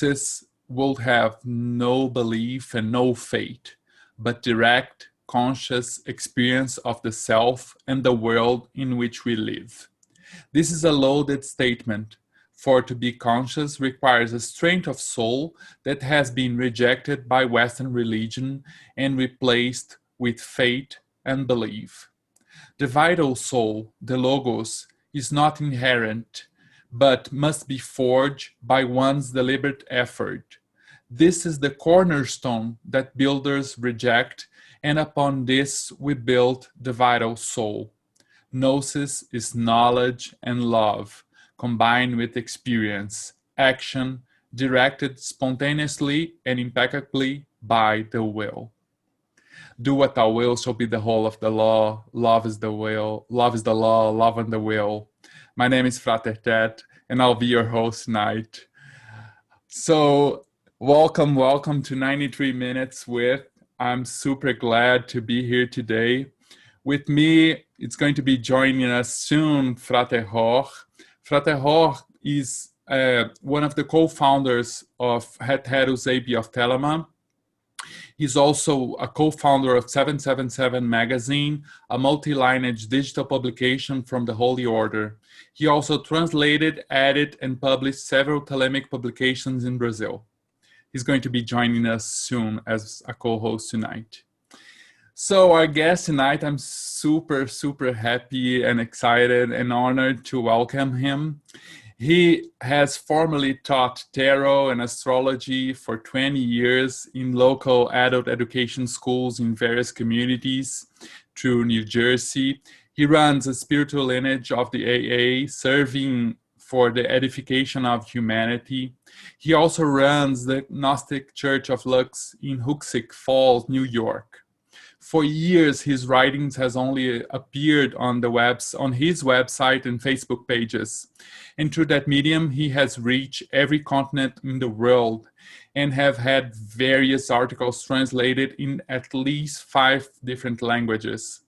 Gnosis would have no belief and no fate, but direct, conscious experience of the self and the world in which we live. This is a loaded statement, for to be conscious requires a strength of soul that has been rejected by Western religion and replaced with faith and belief. The vital soul, the logos, is not inherent, but must be forged by one's deliberate effort. This is the cornerstone that builders reject, and upon this we build the vital soul. Gnosis is knowledge and love, combined with experience, action, directed spontaneously and impeccably by the will. Do what thou wilt shall be the whole of the law. Love is the will. Love is the law. Love and the will. My name is Frater Ted, and I'll be your host tonight. So, welcome to 93 Minutes with. I'm super glad to be here today. With me, it's going to be joining us soon, Frater Roch. Frater Roch is one of the co-founders of Heteros AB of Thelema. He's also a co-founder of 777 magazine, a multi-lineage digital publication from the Holy Order. He also translated, edited, and published several Thelemic publications in Brazil. He's going to be joining us soon as a co-host tonight. So our guest tonight, I'm super happy and excited and honored to welcome him. He has formerly taught tarot and astrology for 20 years in local adult education schools in various communities through New Jersey. He runs a spiritual lineage of the AA, serving for the edification of humanity. He also runs the Gnostic Church of LVX in Hoosick Falls, New York. For years, his writings has only appeared on his website and Facebook pages. And through that medium, he has reached every continent in the world and have had various articles translated in at least 5 different languages.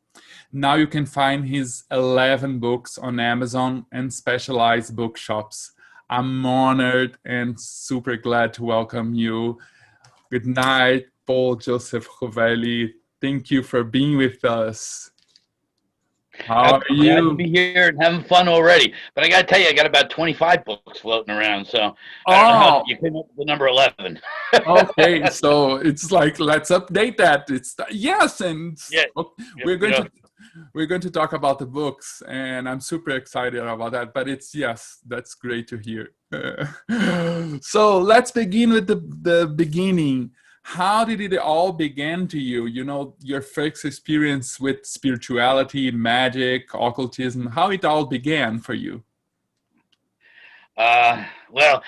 Now you can find his 11 books on Amazon and specialized bookshops. I'm honored and super glad to welcome you. Good night, Paul Joseph Rovelli. Thank you for being with us. How are you? Glad to be here and having fun already. But I got to tell you, I got about 25 books floating around. So I don't know how you came up with the number 11. Okay, so it's like, let's update that. We're going to talk about the books, and I'm super excited about that. But that's great to hear. So let's begin with the beginning. How did it all begin to you? You know, your first experience with spirituality, magic, occultism, how it all began for you? Well,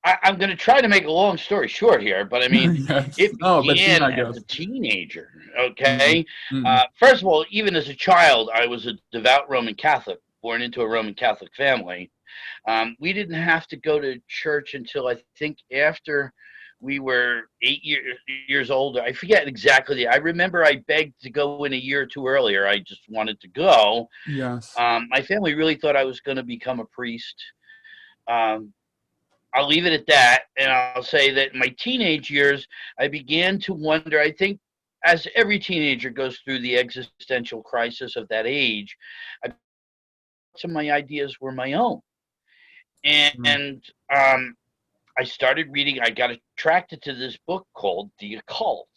I'm going to try to make a long story short here, but I mean, Yes. it began as a teenager, okay? Mm-hmm. First of all, even as a child, I was a devout Roman Catholic, born into a Roman Catholic family. We didn't have to go to church until I think after we were 8 years old. I forget exactly. I remember I begged to go in a year or two earlier. I just wanted to go. Yes. My family really thought I was going to become a priest. I'll leave it at that, and I'll say that in my teenage years, I began to wonder, I think, as every teenager goes through the existential crisis of that age, some of my ideas were my own. And I started reading. I got attracted to this book called The Occult.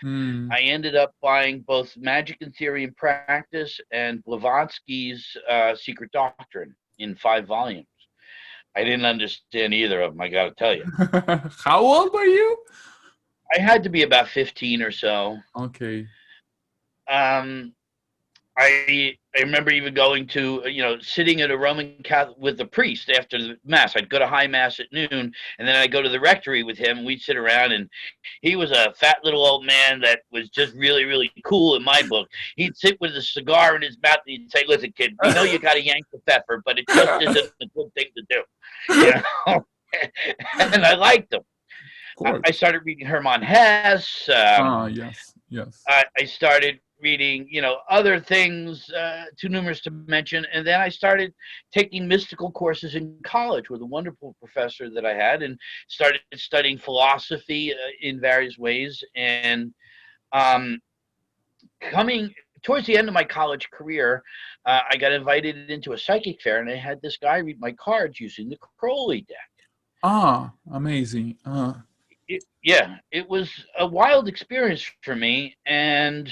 I ended up buying both Magick in Theory and Practice and Blavatsky's Secret Doctrine in 5 volumes. I didn't understand either of them, I got to tell you. How old were you? I had to be about 15 or so. Okay. I remember even going to, sitting at a Roman Catholic with the priest after the Mass. I'd go to High Mass at noon, and then I'd go to the rectory with him, and we'd sit around, and he was a fat little old man that was just really, really cool in my book. He'd sit with a cigar in his mouth, and he'd say, "Listen, kid, we know you got to yank the pepper, but it just isn't a good thing to do." You know? And I liked him. I started reading Hermann Hesse. Yes. I started reading, other things too numerous to mention. And then I started taking mystical courses in college with a wonderful professor that I had, and started studying philosophy in various ways. And coming towards the end of my college career, I got invited into a psychic fair, and I had this guy read my cards using the Crowley deck. Ah, amazing. It was a wild experience for me. And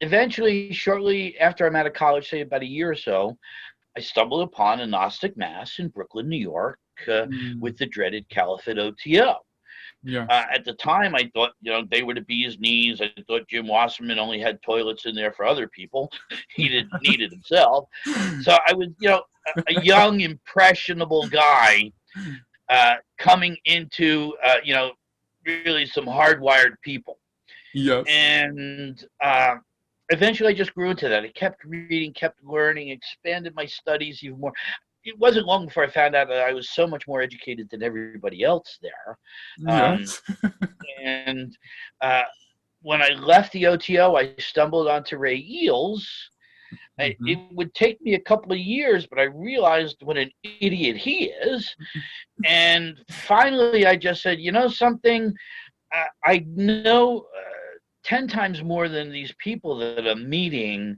eventually, shortly after I'm out of college, say about a year or so, I stumbled upon a Gnostic Mass in Brooklyn, New York, with the dreaded Caliphate OTO. Yes. At the time, I thought, they were the bee's knees. I thought Jim Wasserman only had toilets in there for other people. He didn't need it himself. So I was, a young, impressionable guy coming into, really some hardwired people. Yes. And eventually I just grew into that. I kept reading, kept learning, expanded my studies even more. It wasn't long before I found out that I was so much more educated than everybody else there. Yes. And when I left the OTO, I stumbled onto Ray Eels. It would take me a couple of years, but I realized what an idiot he is. And finally, I just said, something, I know 10 times more than these people that I'm meeting.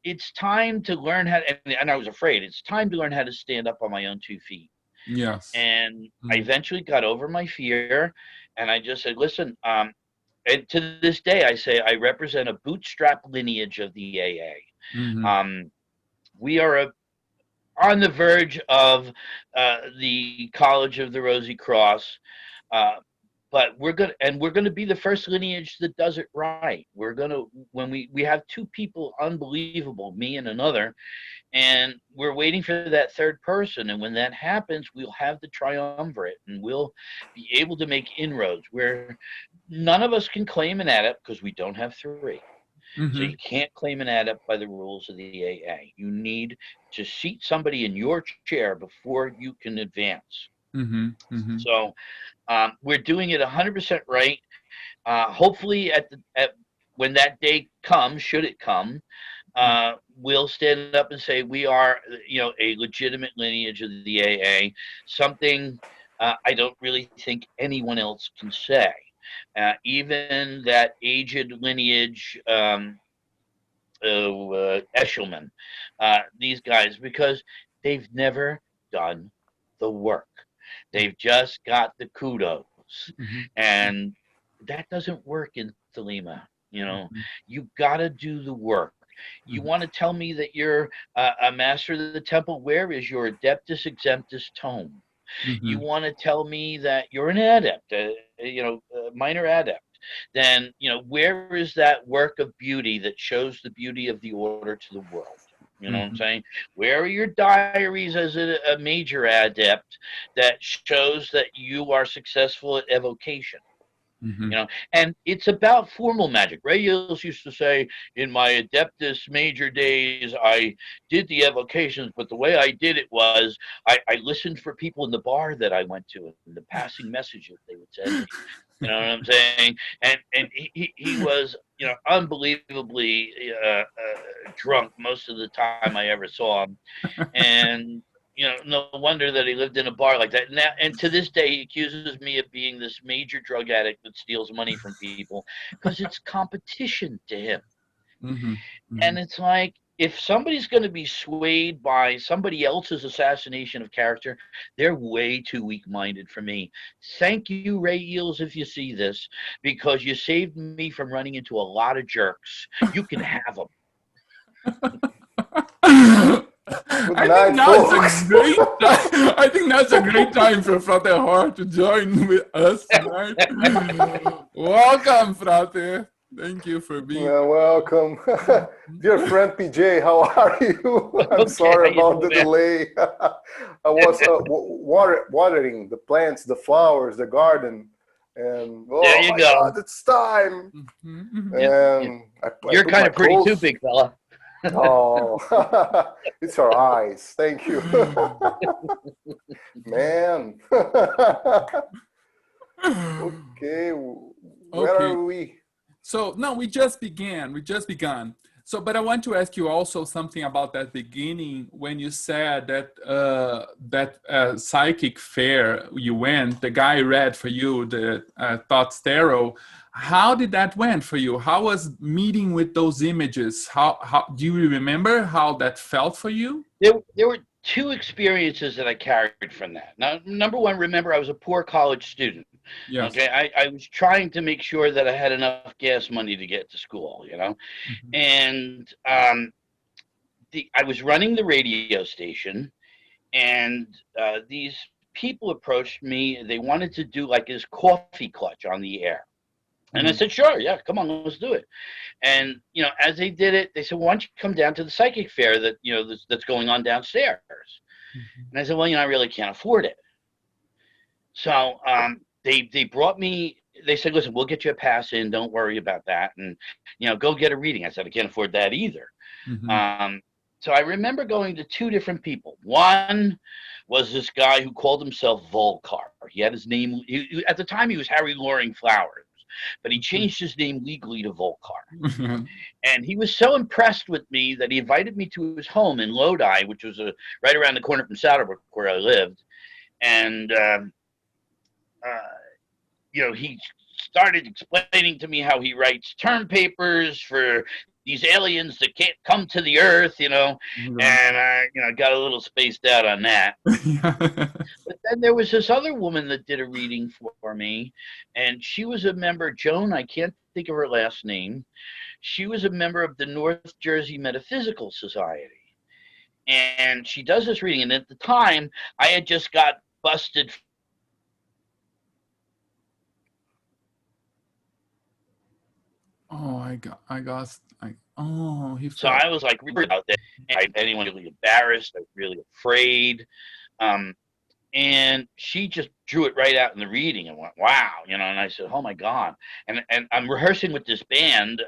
It's time to learn how to, and I was afraid, it's time to learn how to stand up on my own 2 feet. Yes. And I eventually got over my fear, and I just said, listen, and to this day, I say I represent a bootstrap lineage of the AA. We are on the verge of the College of the Rosy Cross, but we're gonna be the first lineage that does it right. We're gonna, when we have 2 people unbelievable, me and another, and we're waiting for that third person. And when that happens, we'll have the triumvirate, and we'll be able to make inroads where none of us can claim an adept because we don't have 3. So you can't claim an adept by the rules of the AA. You need to seat somebody in your chair before you can advance. So we're doing it 100% right. Hopefully, when that day comes, should it come, we'll stand up and say we are, a legitimate lineage of the AA. Something I don't really think anyone else can say. Even that aged lineage, Eshelman, these guys, because they've never done the work. They've just got the kudos. And that doesn't work in Thelema. You got to do the work. You want to tell me that you're a master of the temple? Where is your Adeptus Exemptus tome? You want to tell me that you're an adept, a minor adept? Then, where is that work of beauty that shows the beauty of the order to the world? You know what I'm saying? Where are your diaries as a major adept that shows that you are successful at evocation? And it's about formal magic. Ray Eels used to say, in my Adeptus major days, I did the evocations, but the way I did it was I listened for people in the bar that I went to, and the passing messages they would send me. You know what I'm saying? And he was, unbelievably drunk most of the time I ever saw him. And no wonder that he lived in a bar like that. And to this day, he accuses me of being this major drug addict that steals money from people because it's competition to him. And it's like, if somebody's going to be swayed by somebody else's assassination of character, they're way too weak-minded for me. Thank you, Ray Eels, if you see this, because you saved me from running into a lot of jerks. You can have them. I think that's a great time for Frate Hort to join with us tonight. Welcome, Frate. Thank you for being here. Welcome. Dear friend PJ, how are you? I'm sorry about the delay. I was watering the plants, the flowers, the garden. And there you go. God, it's time. And you're kind of pretty too, big fella. Oh, it's our eyes. Thank you. Man. Okay. Where are we? So no, we just began. We just begun. So, but I want to ask you also something about that beginning when you said that psychic fair you went. The guy read for you the thoughts tarot. How did that went for you? How was meeting with those images? How do you remember how that felt for you? There were two experiences that I carried from that. Now, number one, remember, I was a poor college student. Yes. Okay, I was trying to make sure that I had enough gas money to get to school, you know, Mm-hmm. and I was running the radio station, and these people approached me. They wanted to do like this coffee clutch on the air. And I said, sure, yeah, come on, let's do it. And, you know, as they did it, they said, why don't you come down to the psychic fair that, you know, that's going on downstairs? Mm-hmm. And I said, well, you know, I really can't afford it. So they brought me, they said, listen, we'll get you a pass in. Don't worry about that. And, you know, go get a reading. I said, I can't afford that either. Mm-hmm. So I remember going to two different people. One was this guy who called himself Volcar. He had his name, at the time he was Harry Loring Flowers, but he changed his name legally to Volcar. And he was so impressed with me that he invited me to his home in Lodi, which was right around the corner from Souderbrook, where I lived. And, you know, he started explaining to me how he writes term papers for these aliens that can't come to the earth, you know, and I, you know, got a little spaced out on that. But then there was this other woman that did a reading for me, and she was a member, Joan, I can't think of her last name. She was a member of the North Jersey Metaphysical Society. And she does this reading, and at the time, I had just got busted. Oh, he So felt. I was like really out there. Anyone really embarrassed, I was really afraid. And she just drew it right out in the reading and went, wow, you know, and I said, oh my God. And I'm rehearsing with this band.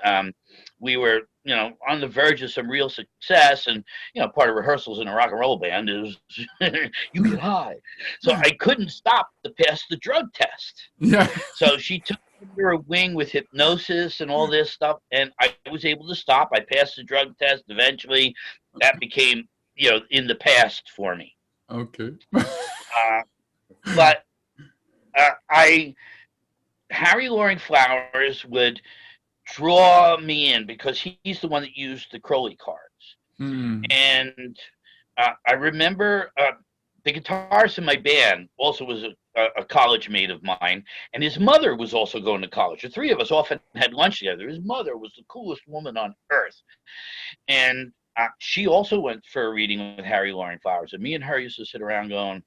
We were, you know, on the verge of some real success. And, you know, part of rehearsals in a rock and roll band is you get high. So I couldn't stop to pass the drug test. Yeah. So she took me under a wing with hypnosis and all this stuff. And I was able to stop. I passed the drug test. Eventually that became, you know, in the past for me. Okay. But Harry Loring Flowers would draw me in because he's the one that used the Crowley cards. And I remember the guitarist in my band also was a college mate of mine, and his mother was also going to college. The three of us often had lunch together. His mother was the coolest woman on earth. And she also went for a reading with Harry Loring Flowers. And me and her used to sit around going,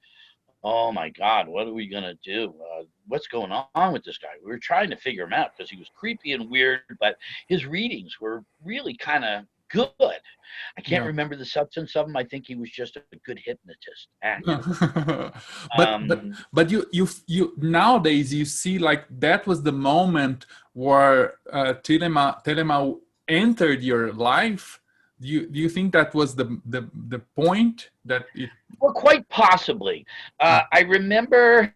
oh my God, what are we going to do? What's going on with this guy? We were trying to figure him out because he was creepy and weird, but his readings were really kind of good. I can't remember the substance of them. I think he was just a good hypnotist, actually. but you nowadays you see like that was the moment where Thelema entered your life. Do you think that was the point that it? Well, quite possibly. I remember,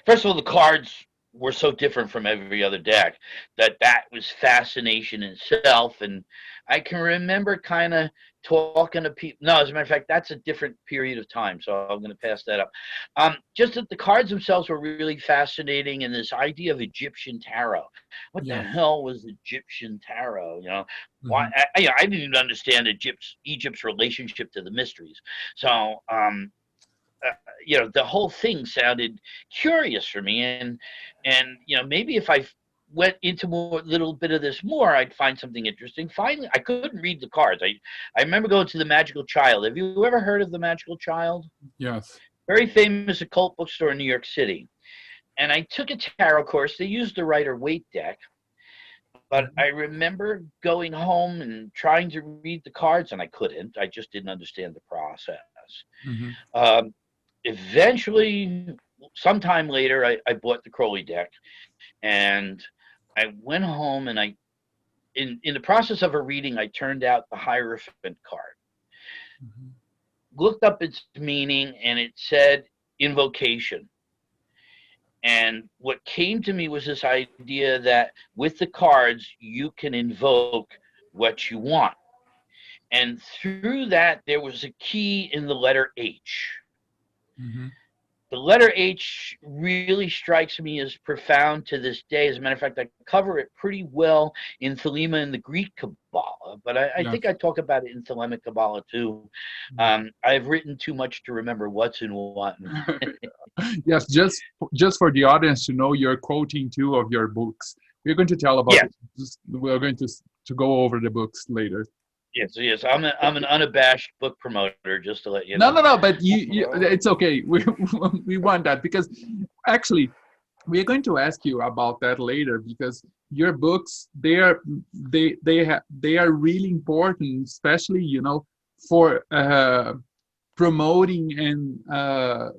first of all, the cards were so different from every other deck that was fascination in itself. And I can remember kind of talking to people. No, as a matter of fact, that's a different period of time, so I'm going to pass that up. Just that the cards themselves were really fascinating, and this idea of Egyptian tarot. What the hell was Egyptian tarot? You know, why? I didn't even understand Egypt's relationship to the mysteries. So, you know, the whole thing sounded curious for me, and you know, maybe if I went into a little bit of this more, I'd find something interesting. Finally, I couldn't read the cards. I remember going to the Magical Child. Have you ever heard of the Magical Child? Yes. Very famous occult bookstore in New York City. And I took a tarot course. They used the Rider-Waite deck. But I remember going home and trying to read the cards, and I couldn't. I just didn't understand the process. Eventually, sometime later, I bought the Crowley deck, and I went home, and in the process of a reading, I turned out the Hierophant card, looked up its meaning, and it said invocation. And what came to me was this idea that with the cards, you can invoke what you want. And through that, there was a key in the letter H. Mm-hmm. The letter H really strikes me as profound to this day. As a matter of fact, I cover it pretty well in Thelema and the Greek Kabbalah, but I think I talk about it in Thelemic Kabbalah too. I've written too much to remember what's in what. Yes, just for the audience to know, you're quoting two of your books. We're going to tell about Yeah. we're going to go over the books later. Yes. I'm an unabashed book promoter, just to let you know. No, but you it's okay. We want that, because actually we're going to ask you about that later, because your books, they are really important, especially, you know, for promoting and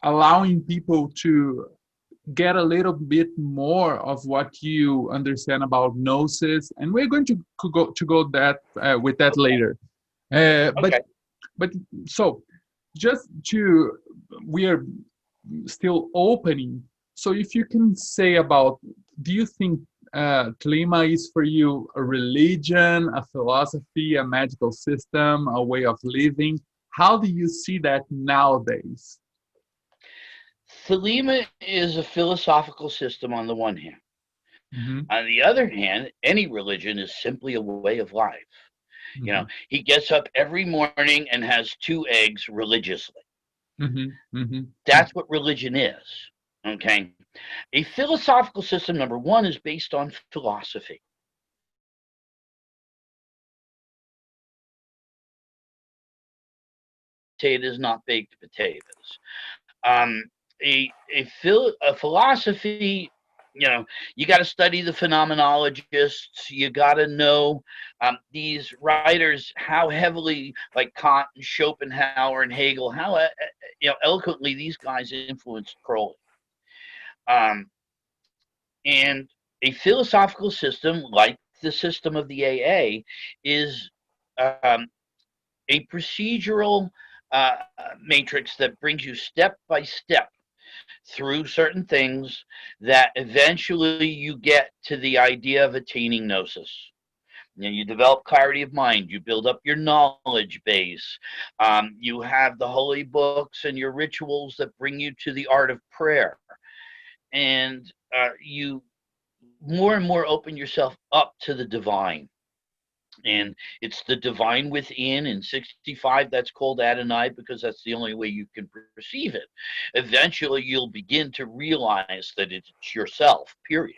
allowing people to get a little bit more of what you understand about gnosis, and we're going to go that with that later. Okay. But so, just to, we are still opening. So if you can say about, do you think Thelema is for you a religion, a philosophy, a magical system, a way of living? How do you see that nowadays? Thelema is a philosophical system on the one hand. Mm-hmm. On the other hand, any religion is simply a way of life. Mm-hmm. You know, he gets up every morning and has 2 eggs religiously. Mm-hmm. Mm-hmm. That's what religion is. Okay. A philosophical system, number one, is based on philosophy. Potatoes, not baked potatoes. A philosophy, you know, you got to study the phenomenologists. You got to know these writers, how heavily, like Kant and Schopenhauer and Hegel, how eloquently these guys influenced Crowley. And a philosophical system, like the system of the AA, is a procedural matrix that brings you step by step through certain things that eventually you get to the idea of attaining gnosis. You know, you develop clarity of mind, you build up your knowledge base, you have the holy books and your rituals that bring you to the art of prayer, and you more and more open yourself up to the divine. And it's the divine within. In 65, that's called Adonai, because that's the only way you can perceive it. Eventually, you'll begin to realize that it's yourself, period.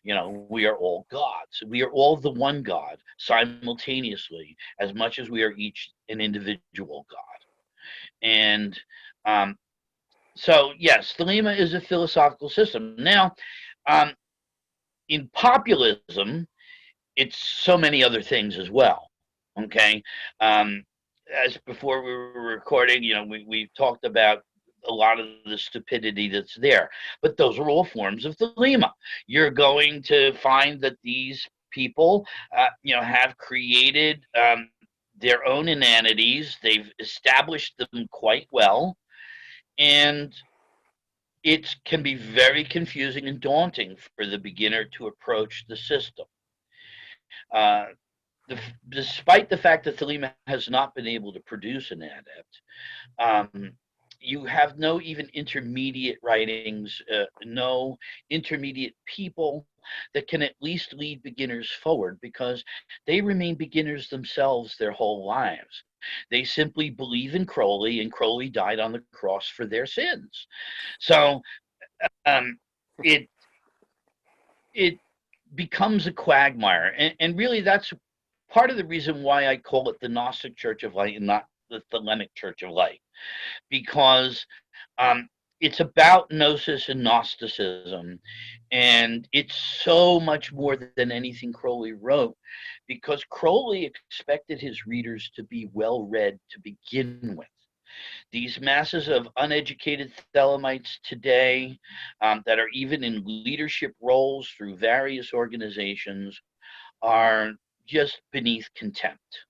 You know, we are all gods. We are all the one God simultaneously, as much as we are each an individual God. And so, yes, Thelema is a philosophical system. Now, in populism, it's so many other things as well. Okay. As before we were recording, you know, we talked about a lot of the stupidity that's there, but those are all forms of Thelema. You're going to find that these people, you know, have created their own inanities. They've established them quite well, and it can be very confusing and daunting for the beginner to approach the system. Uh, Despite the fact that Thelema has not been able to produce an adept, you have no even intermediate writings, no intermediate people that can at least lead beginners forward, because they remain beginners themselves their whole lives. They simply believe in Crowley, and Crowley died on the cross for their sins. So it becomes a quagmire, and really that's part of the reason why I call it the Gnostic Church of Light and not the Thelemic Church of Light, because it's about gnosis and Gnosticism, and it's so much more than anything Crowley wrote, because Crowley expected his readers to be well read to begin with. These masses of uneducated Thelemites today that are even in leadership roles through various organizations are just beneath contempt.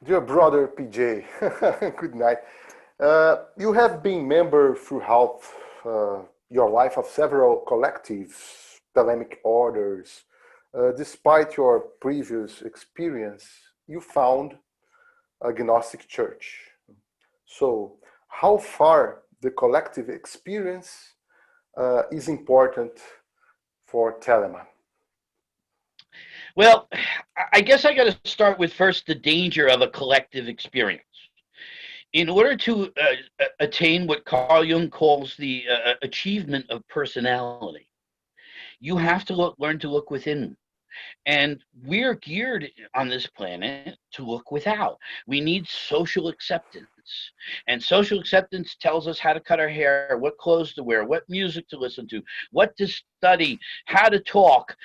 Dear brother PJ, good night. You have been member throughout your life of several collectives, Thelemic orders. Despite your previous experience, you found a Gnostic Church. So, how far the collective experience is important for Thelema? Well, I guess I got to start with first the danger of a collective experience. In order to attain what Carl Jung calls the achievement of personality, you have to learn to look within. And we're geared on this planet to look without. We need social acceptance. And social acceptance tells us how to cut our hair, what clothes to wear, what music to listen to, what to study, how to talk,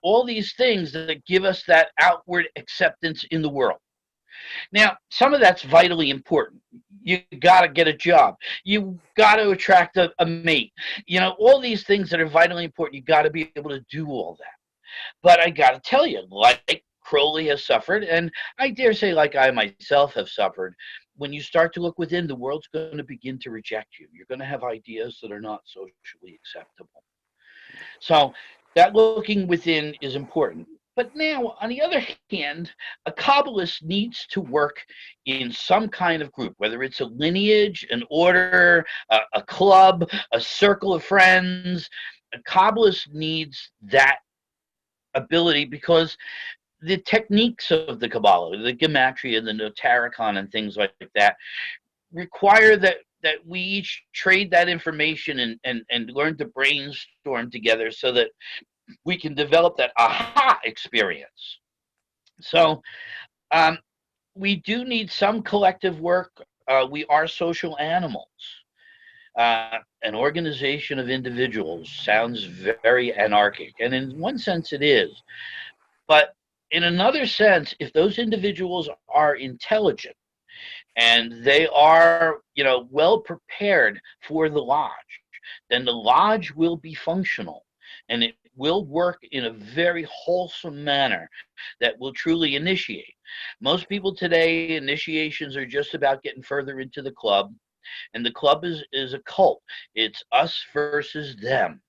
all these things that give us that outward acceptance in the world. Now, some of that's vitally important. You got to get a job. You got to attract a mate. All these things that are vitally important, you got to be able to do all that. But I got to tell you, like Crowley has suffered, and I dare say like I myself have suffered, when you start to look within, the world's going to begin to reject you. You're going to have ideas that are not socially acceptable. So that looking within is important. But now, on the other hand, a Kabbalist needs to work in some kind of group, whether it's a lineage, an order, a club, a circle of friends. A Kabbalist needs that ability because the techniques of the Kabbalah, the Gematria, the Notaricon, and things like that require that we each trade that information and learn to brainstorm together so that we can develop that aha experience. So we do need some collective work. We are social animals. An organization of individuals sounds very anarchic, and in one sense it is. But in another sense, if those individuals are intelligent and they are, well prepared for the lodge, then the lodge will be functional and it will work in a very wholesome manner that will truly initiate. Most people today, initiations are just about getting further into the club. And the club is a cult. It's us versus them.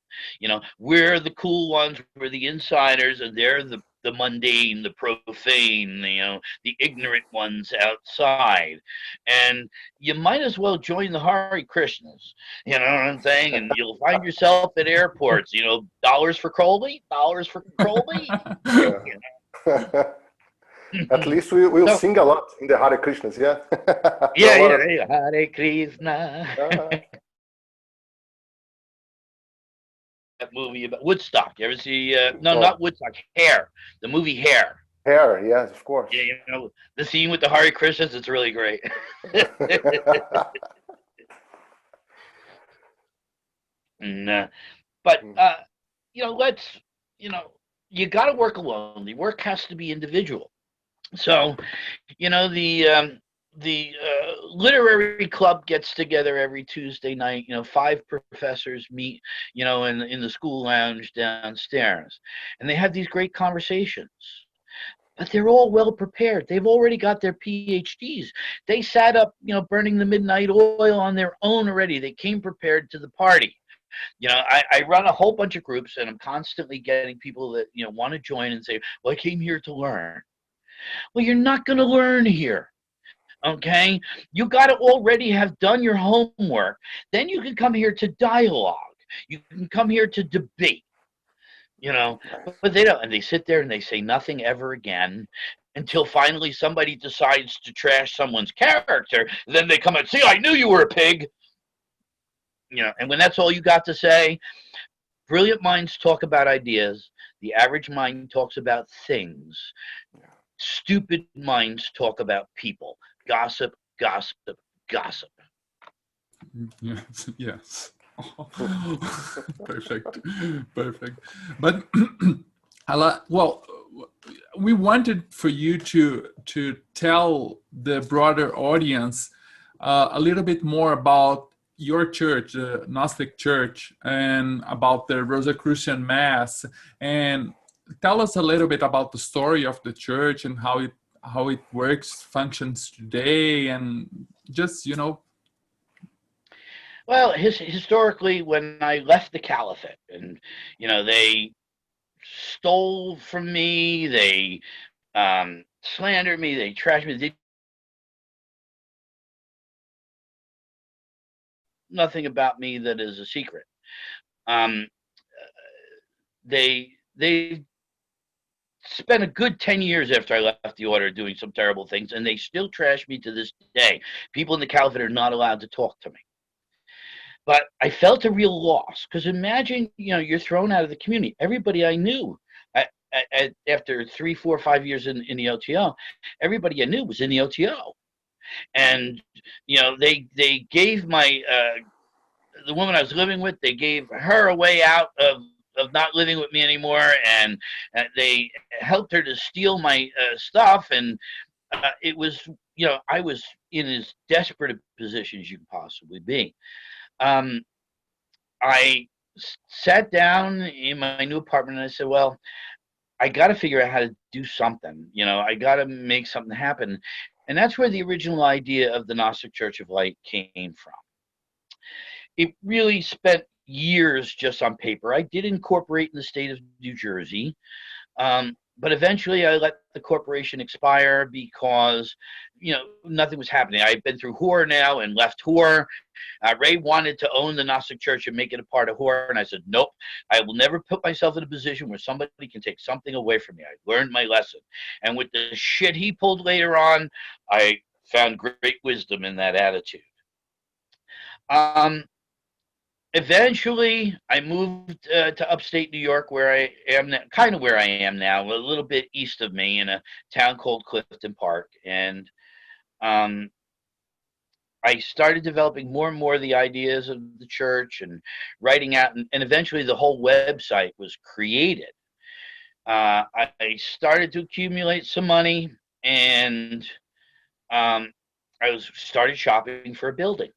We're the cool ones, we're the insiders, and they're the mundane, the profane, the ignorant ones outside. And you might as well join the Hare Krishnas, you know what I'm saying? And you'll find yourself at airports, dollars for Crowley, dollars for Crowley. At least we'll sing a lot in the Hare Krishnas, yeah? Yeah. Hare Krishna. That movie about Woodstock. You ever see, not Woodstock, Hair. The movie Hair. Hair, yes, of course. Yeah, the scene with the Hare Krishnas, it's really great. But, you got to work alone. The work has to be individual. So, the literary club gets together every Tuesday night. 5 professors meet, in the school lounge downstairs, and they have these great conversations. But they're all well prepared. They've already got their PhDs. They sat up, burning the midnight oil on their own already. They came prepared to the party. I run a whole bunch of groups, and I'm constantly getting people that want to join and say, "Well, I came here to learn." Well, you're not going to learn here. Okay? You got to already have done your homework. Then you can come here to dialogue. You can come here to debate. But they don't. And they sit there and they say nothing ever again until finally somebody decides to trash someone's character. Then they come and see, "I knew you were a pig." And when that's all you got to say, brilliant minds talk about ideas. The average mind talks about things. Stupid minds talk about people. Gossip, gossip, gossip. Yes. Perfect. But well, we wanted for you to tell the broader audience a little bit more about your church, the Gnostic Church, and about the Rosicrucian Mass, and tell us a little bit about the story of the church and how it works, functions today, and just Well, historically, when I left the caliphate, and they stole from me, they slandered me, they trashed me. They nothing about me that is a secret. Um, they spent a good 10 years after I left the order doing some terrible things, and they still trash me to this day. People in the caliphate are not allowed to talk to me. But I felt a real loss, because imagine, you're thrown out of the community. Everybody I knew, after 3, 4, 5 years in the OTO, everybody I knew was in the OTO. And, they gave my, the woman I was living with, they gave her a way out of not living with me anymore, and they helped her to steal my stuff, and it was, I was in as desperate a position as you could possibly be. I sat down in my new apartment and I said, well, I got to figure out how to do something. I got to make something happen. And that's where the original idea of the Gnostic Church of Light came from. It really spent years just on paper. I did incorporate in the state of New Jersey, but eventually I let the corporation expire because, nothing was happening. I've been through HOR now and left HOR. Ray wanted to own the Gnostic Church and make it a part of HOR, and I said, nope, I will never put myself in a position where somebody can take something away from me. I learned my lesson. And with the shit he pulled later on, I found great wisdom in that attitude. Eventually, I moved to upstate New York, where I am, kind of where I am now, a little bit east of me, in a town called Clifton Park. And I started developing more and more of the ideas of the church and writing out, and eventually the whole website was created. I started to accumulate some money, and I started shopping for a building.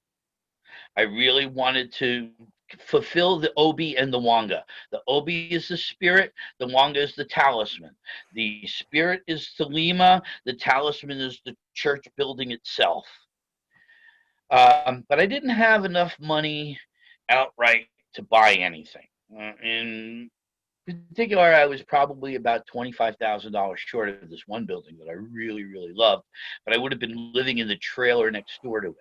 I really wanted to fulfill the Obi and the Wanga. The Obi is the spirit, the Wanga is the talisman. The spirit is Thelema, the talisman is the church building itself. But I didn't have enough money outright to buy anything. In particular, I was probably about $25,000 short of this one building that I really, really loved, but I would have been living in the trailer next door to it.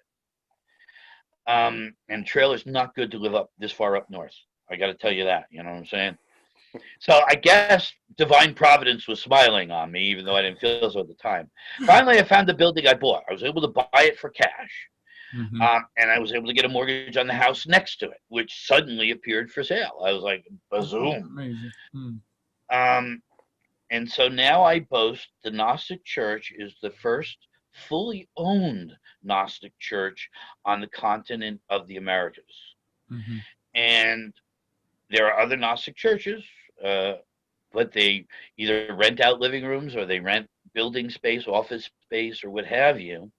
And trailer's not good to live up this far up north. I got to tell you that, you know what I'm saying? So I guess divine providence was smiling on me, even though I didn't feel so at the time. Finally, I found the building I bought. I was able to buy it for cash. Mm-hmm. And I was able to get a mortgage on the house next to it, which suddenly appeared for sale. I was like, bazoom. Amazing. And so now I boast the Gnostic Church is the first fully owned Gnostic church on the continent of the Americas. Mm-hmm. And there are other Gnostic churches, but they either rent out living rooms or they rent building space, office space, or what have you.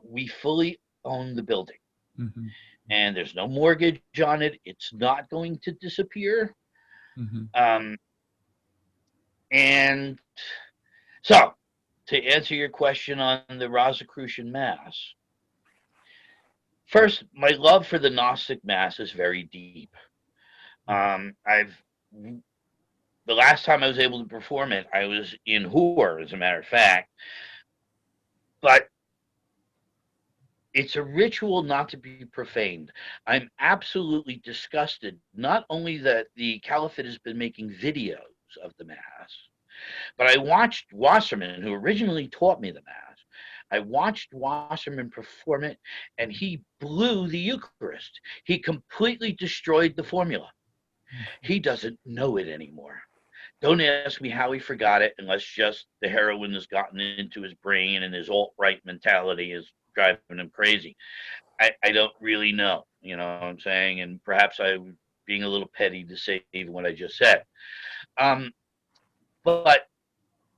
We fully own the building. Mm-hmm. And there's no mortgage on it. It's not going to disappear. Mm-hmm. And so, to answer your question on the Rosicrucian Mass, first, my love for the Gnostic Mass is very deep. The last time I was able to perform it, I was in HOR, as a matter of fact. But it's a ritual not to be profaned. I'm absolutely disgusted, not only that the Caliphate has been making videos of the Mass, but I watched Wasserman, who originally taught me the Mass. I watched Wasserman perform it, and he blew the Eucharist. He completely destroyed the formula. He doesn't know it anymore. Don't ask me how he forgot it, unless just the heroin has gotten into his brain and his alt-right mentality is driving him crazy. I don't really know, you know what I'm saying? And perhaps I was being a little petty to say even what I just said. But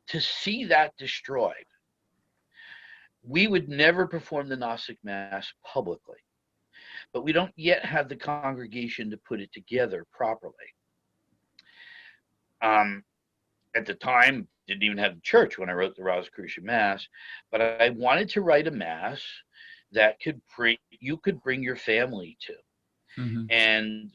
to see that destroyed, we would never perform the Gnostic Mass publicly, but we don't yet have the congregation to put it together properly. At the time, didn't even have the church when I wrote the Rosicrucian Mass, but I wanted to write a Mass that you could bring your family to. Mm-hmm. And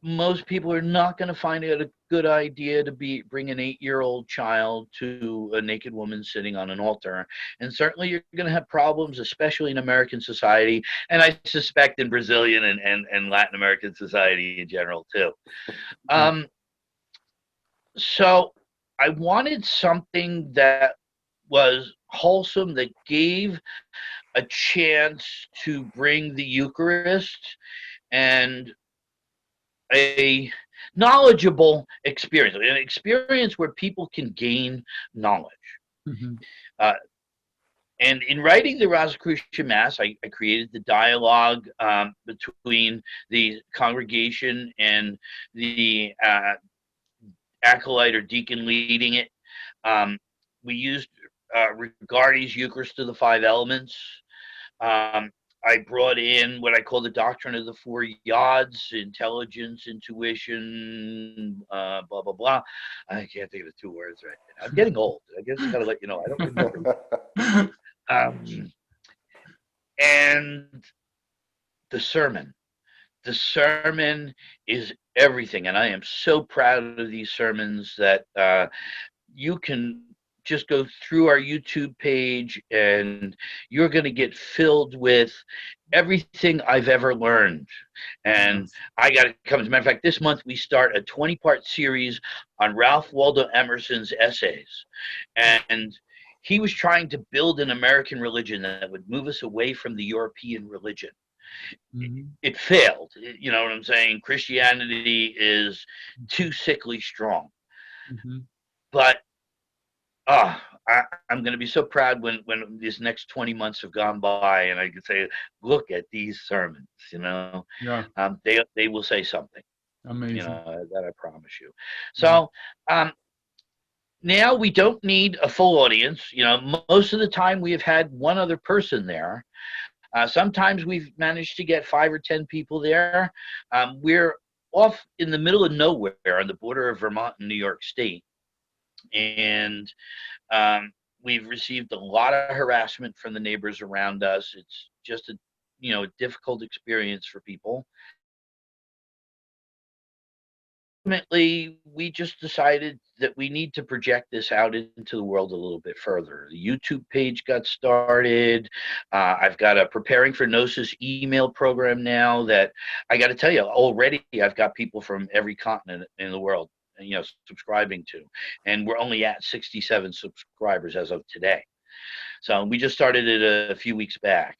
most people are not going to find it a good idea to bring an 8-year-old child to a naked woman sitting on an altar. And certainly you're going to have problems, especially in American society, and I suspect in Brazilian and Latin American society in general too. So I wanted something that was wholesome, that gave a chance to bring the Eucharist and a knowledgeable experience, an experience where people can gain knowledge. Mm-hmm. And in writing the Rosicrucian Mass, I created the dialogue between the congregation and the acolyte or deacon leading it. We used Rigardi's Eucharist of the Five Elements. I brought in what I call the doctrine of the 4 yods: intelligence, intuition, blah, blah, blah. I can't think of the 2 words right now. I'm getting old. I guess I got to let you know. I don't remember. And the sermon. The sermon is everything. And I am so proud of these sermons that you can just go through our YouTube page and you're going to get filled with everything I've ever learned. And I got to come. As a matter of fact, this month we start a 20-part series on Ralph Waldo Emerson's essays. And he was trying to build an American religion that would move us away from the European religion. Mm-hmm. It failed. You know what I'm saying? Christianity is too sickly strong. Mm-hmm. But I'm going to be so proud when these next 20 months have gone by and I can say, look at these sermons, you know. Yeah. They will say something. Amazing. You know, that I promise you. So now we don't need a full audience. You know, most of the time we have had one other person there. Sometimes we've managed to get 5 or 10 people there. We're off in the middle of nowhere on the border of Vermont and New York State. And we've received a lot of harassment from the neighbors around us. It's just a difficult experience for people. Ultimately, we just decided that we need to project this out into the world a little bit further. The YouTube page got started. I've got a Preparing for Gnosis email program now that I got to tell you, already I've got people from every continent in the world, subscribing to, and we're only at 67 subscribers as of today. So we just started it a few weeks back.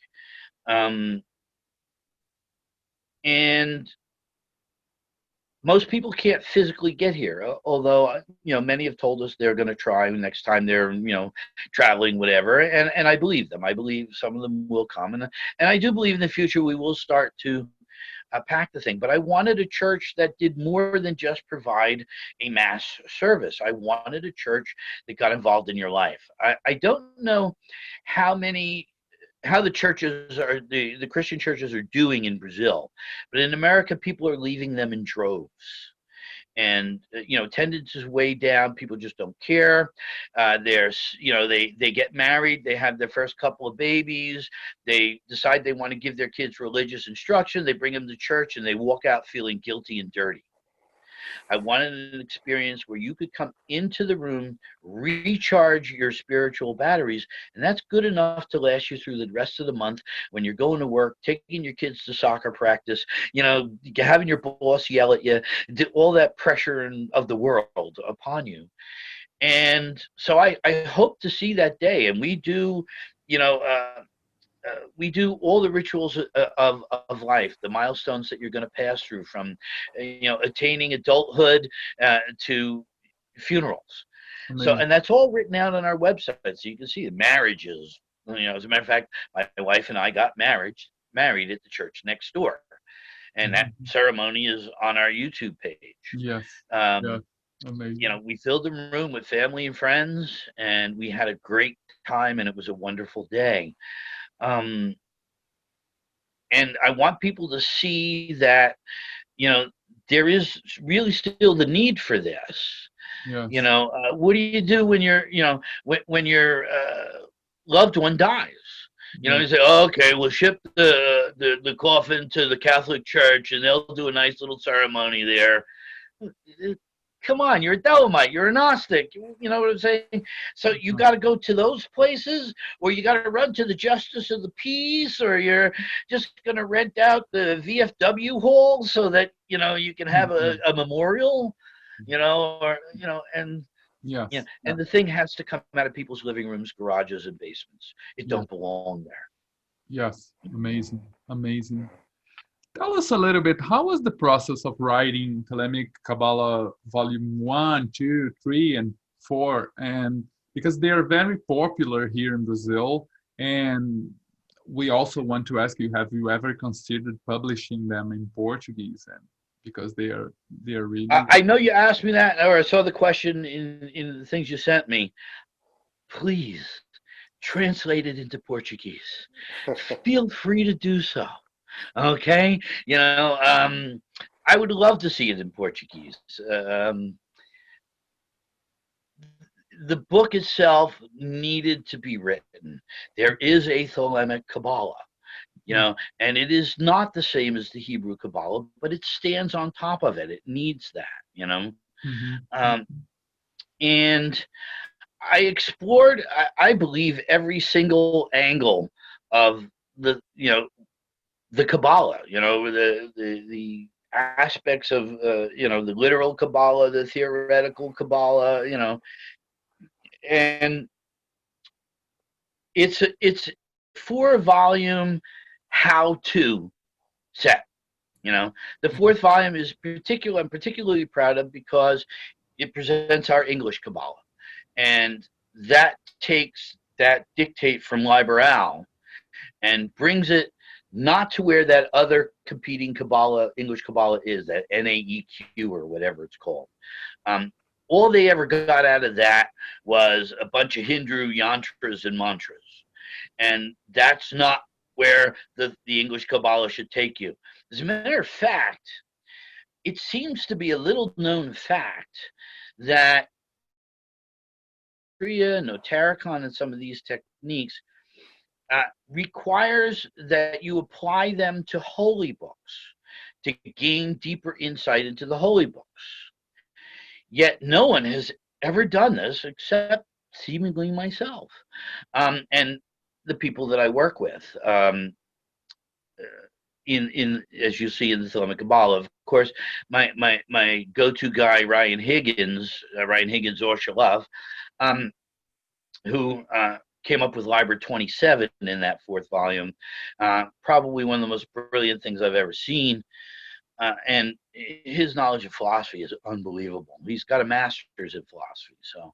And most people can't physically get here, although, many have told us they're going to try next time they're, traveling, whatever. And I believe them. I believe some of them will come. And I do believe in the future we will start to pack the thing. But I wanted a church that did more than just provide a mass service. I wanted a church that got involved in your life. I don't know how the churches are, the Christian churches are doing in Brazil, but in America, people are leaving them in droves. And, attendance is way down. People just don't care. They get married. They have their first couple of babies. They decide they want to give their kids religious instruction. They bring them to church and they walk out feeling guilty and dirty. I wanted an experience where you could come into the room, recharge your spiritual batteries, and that's good enough to last you through the rest of the month when you're going to work, taking your kids to soccer practice, having your boss yell at you, all that pressure of the world upon you. And so I hope to see that day. And we do, we do all the rituals of life, the milestones that you're going to pass through, from attaining adulthood to funerals. Amazing. So, and that's all written out on our website, so you can see the marriages. As a matter of fact, my wife and I got married at the church next door, and that ceremony is on our YouTube page. Yes. Yeah. Amazing. We filled the room with family and friends, and we had a great time, and it was a wonderful day. And I want people to see that, there is really still the need for this. Yes. What do you do when when your loved one dies? You know, you say, oh, okay, we'll ship the coffin to the Catholic Church, and they'll do a nice little ceremony there. Come on, you're a Thelemite, you're a Gnostic. You know what I'm saying? So you got to go to those places, or you got to run to the Justice of the Peace, or you're just going to rent out the VFW hall so that, you know, you can have a memorial, you know, or, you know, and Yes. yeah, and the thing has to come out of people's living rooms, garages, and basements. It don't belong there. Yes, amazing, amazing. Tell us a little bit, how was the process of writing Thelemic Kabbalah Volume 1, 2, 3, and 4? And because they are very popular here in Brazil, and we also want to ask you, have you ever considered publishing them in Portuguese? And because they are really... I know you asked me that, or I saw the question in the things you sent me. Please translate it into Portuguese. Feel free to do so. Okay, you know, I would love to see it in Portuguese. The book itself needed to be written. There is a Thelemic Kabbalah, you know, and it is not the same as the Hebrew Kabbalah, but it stands on top of it. It needs that, you know. And I explored, I believe, every single angle of the, you know, the Kabbalah, you know, the aspects of, you know, the literal Kabbalah, the theoretical Kabbalah, you know, and it's 4-volume how-to set. You know, the 4th volume is I'm particularly proud of because it presents our English Kabbalah, and that takes that dictate from Liberal and brings it not to where that other competing Kabbalah, English Kabbalah is, that NAEQ or whatever it's called. All they ever got out of that was a bunch of Hindu yantras and mantras. And that's not where the English Kabbalah should take you. As a matter of fact, it seems to be a little known fact that Kriya, Notarikon, and some of these techniques requires that you apply them to holy books to gain deeper insight into the holy books. Yet no one has ever done this except seemingly myself and the people that I work with. In as you see in the Thelemic Kabbalah, of course, my go-to guy Ryan Higgins Orshalov, who came up with Liber 27 in that 4th volume. Probably one of the most brilliant things I've ever seen. And his knowledge of philosophy is unbelievable. He's got a master's in philosophy. So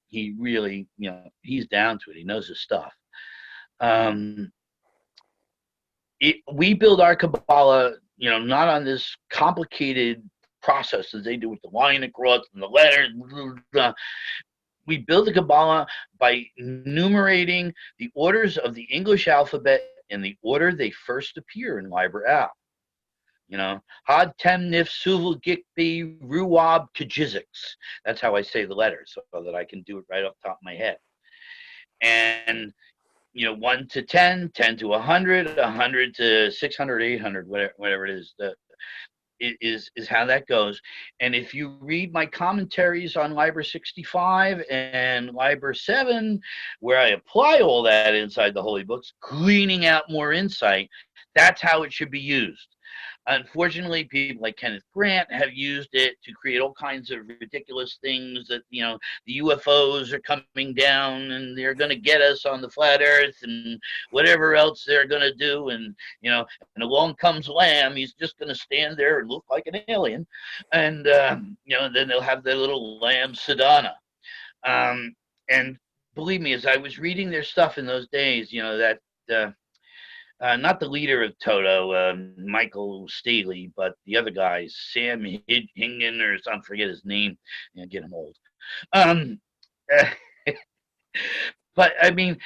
he really, you know, he's down to it. He knows his stuff. We build our Kabbalah, you know, not on this complicated process that they do with the line across and the letters. We build the Kabbalah by enumerating the orders of the English alphabet in the order they first appear in Liber Al. You know, Had Tem Nif Suval Gikbi Ruwab Kajiziks. That's how I say the letters, so that I can do it right off the top of my head. And, you know, 1 to 10, 10 to 100, 100 to 600, 800, whatever it is. Is how that goes. And if you read my commentaries on Liber 65 and Liber 7, where I apply all that inside the holy books, gleaning out more insight, that's how it should be used. Unfortunately, people like Kenneth Grant have used it to create all kinds of ridiculous things that, you know, the UFOs are coming down and they're going to get us on the flat earth and whatever else they're going to do. And, you know, and along comes Lamb. He's just going to stand there and look like an alien. And, you know, then they'll have their little Lamb Sadhana. And believe me, as I was reading their stuff in those days, you know, that not the leader of Toto, Michael Staley, but the other guy, Sam Hingen or something, forget his name. You know, getting old. But I mean,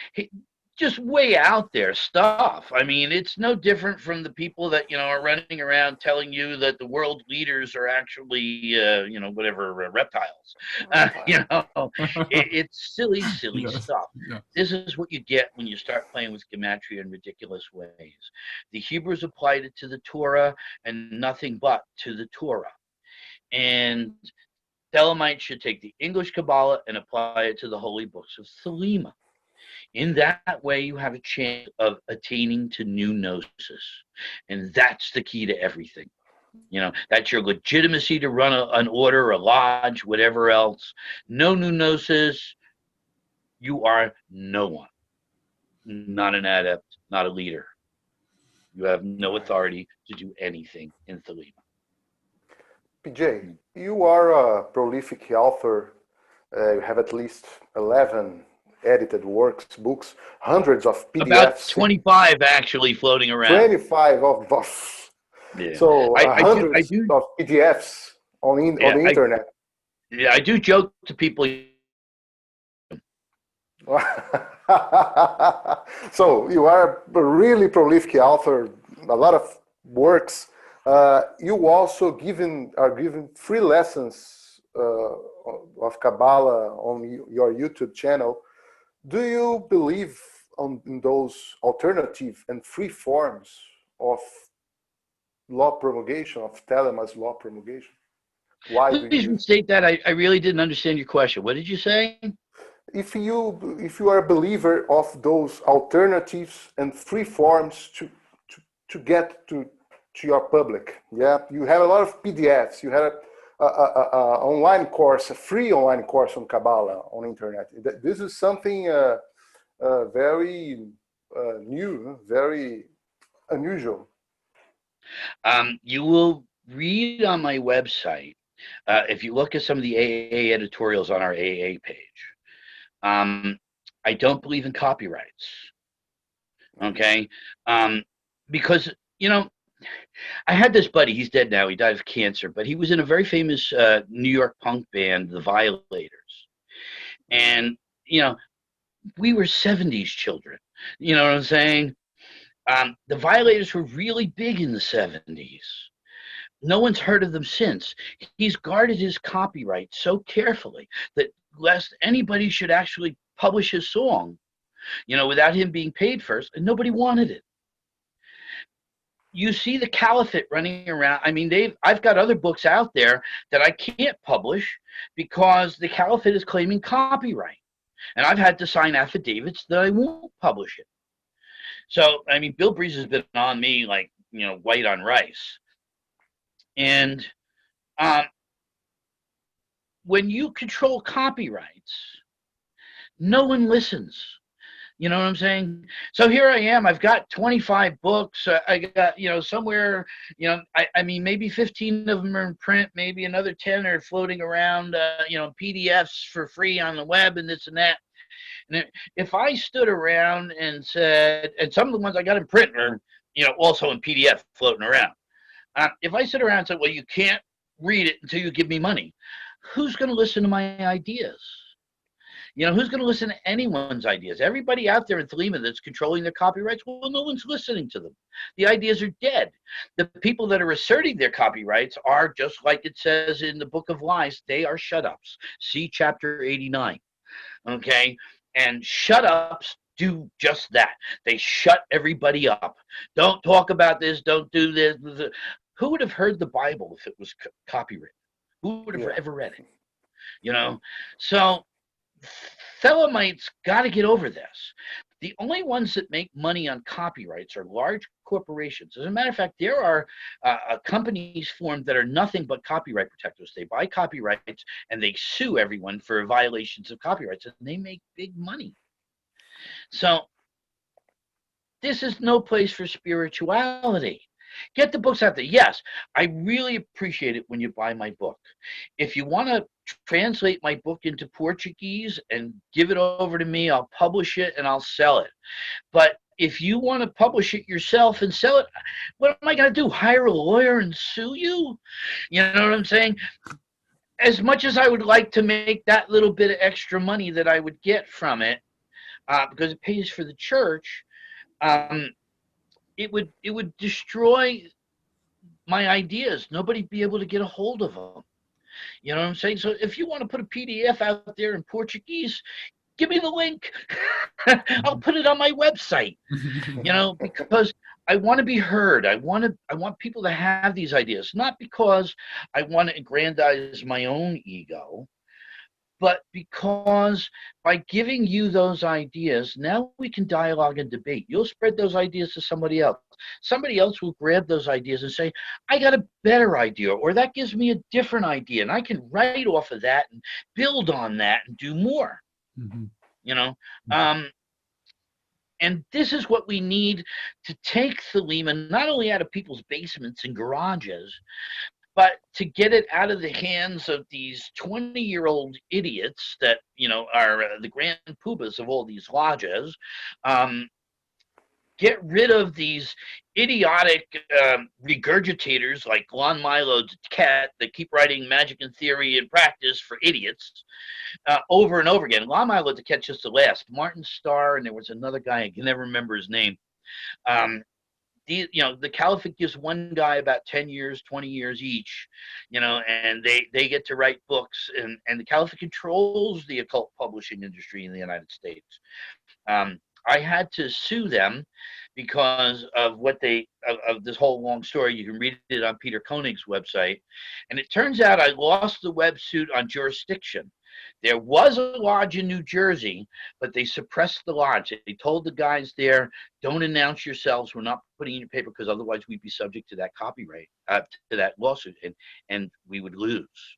just way out there stuff. I mean, it's no different from the people that, you know, are running around telling you that the world leaders are actually, you know, whatever, reptiles. You know, it's silly Yes. stuff. Yeah. This is what you get when you start playing with gematria in ridiculous ways. The Hebrews applied it to the Torah and nothing but to the Torah. And Thelemites should take the English Kabbalah and apply it to the holy books of Thelema. In that way, you have a chance of attaining to new gnosis. And that's the key to everything. You know, that's your legitimacy to run an order, a lodge, whatever else. No new gnosis, you are no one. Not an adept, not a leader. You have no authority to do anything in Thelema. PJ, you are a prolific author. You have at least 11 edited works, books, hundreds of PDFs. About 25 actually floating around. 25 of yeah. So hundreds of PDFs on the internet. I do joke to people. So you are a really prolific author, a lot of works. You also are given free lessons of Kabbalah on your YouTube channel. Do you believe in those alternative and free forms of law promulgation, of Thelema's law promulgation? Why do you? Please state that. I really didn't understand your question. What did you say? If you are a believer of those alternatives and free forms to get to your public, yeah, you have a lot of PDFs. You have a online course, a free online course on Kabbalah on internet. This is something very new, very unusual. You will read on my website, if you look at some of the AA editorials on our AA page. I don't believe in copyrights. Okay, because, you know, I had this buddy, he's dead now, he died of cancer, but he was in a very famous New York punk band, the Violators. And, you know, we were 70s children, you know what I'm saying? The Violators were really big in the 70s. No one's heard of them since. He's guarded his copyright so carefully that lest anybody should actually publish his song, you know, without him being paid first, and nobody wanted it. You see the caliphate running around. I mean, I've got other books out there that I can't publish because the caliphate is claiming copyright. And I've had to sign affidavits that I won't publish it. So, I mean, Bill Breeze has been on me like, you know, white on rice. And when you control copyrights, no one listens. You know what I'm saying? So here I am. I've got 25 books. I got, you know, somewhere, you know, I mean, maybe 15 of them are in print. Maybe another 10 are floating around, you know, PDFs for free on the web and this and that. And if I stood around and said, and some of the ones I got in print are, you know, also in PDF floating around. If I sit around and said, well, you can't read it until you give me money, who's going to listen to my ideas? You know, who's going to listen to anyone's ideas? Everybody out there in Thelema that's controlling their copyrights, well, no one's listening to them. The ideas are dead. The people that are asserting their copyrights are, just like it says in the Book of Lies, they are shut-ups. See chapter 89, okay? And shut-ups do just that. They shut everybody up. Don't talk about this, don't do this. Who would have heard the Bible if it was copywritten? Who would have ever read it? You know? So Thelemites got to get over this. The only ones that make money on copyrights are large corporations. As a matter of fact, there are companies formed that are nothing but copyright protectors. They buy copyrights and they sue everyone for violations of copyrights, and they make big money. So this is no place for spirituality. Get the books out there. Yes, I really appreciate it when you buy my book. If you want to translate my book into Portuguese and give it over to me, I'll publish it and I'll sell it. But if you want to publish it yourself and sell it, what am I going to do? Hire a lawyer and sue you? You know what I'm saying? As much as I would like to make that little bit of extra money that I would get from it, because it pays for the church, it would destroy my ideas. Nobody'd be able to get a hold of them. You know what I'm saying? So if you want to put a PDF out there in Portuguese, give me the link. I'll put it on my website. Because I want to be heard. I want people to have these ideas, not because I want to aggrandize my own ego, but because by giving you those ideas, now we can dialogue and debate. You'll spread those ideas to somebody else. Somebody else will grab those ideas and say, I got a better idea, or that gives me a different idea, and I can write off of that and build on that and do more. And this is what we need to take Thelema not only out of people's basements and garages, but to get it out of the hands of these 20-year-old idiots that, are the grand poobahs of all these lodges. Get rid of these idiotic regurgitators like Lon Milo Cat that keep writing Magick and Theory and Practice for idiots over and over again. Lon Milo Cat just the last. Martin Starr, and there was another guy, I can never remember his name. The caliphate gives one guy about 10 years, 20 years each, and they get to write books, and the caliphate controls the occult publishing industry in the United States. I had to sue them because of what of this whole long story. You can read it on Peter Koenig's website. And it turns out I lost the web suit on jurisdiction. There was a lodge in New Jersey, but they suppressed the lodge. They told the guys there, don't announce yourselves. We're not putting in your paper because otherwise we'd be subject to that copyright, to that lawsuit, and we would lose.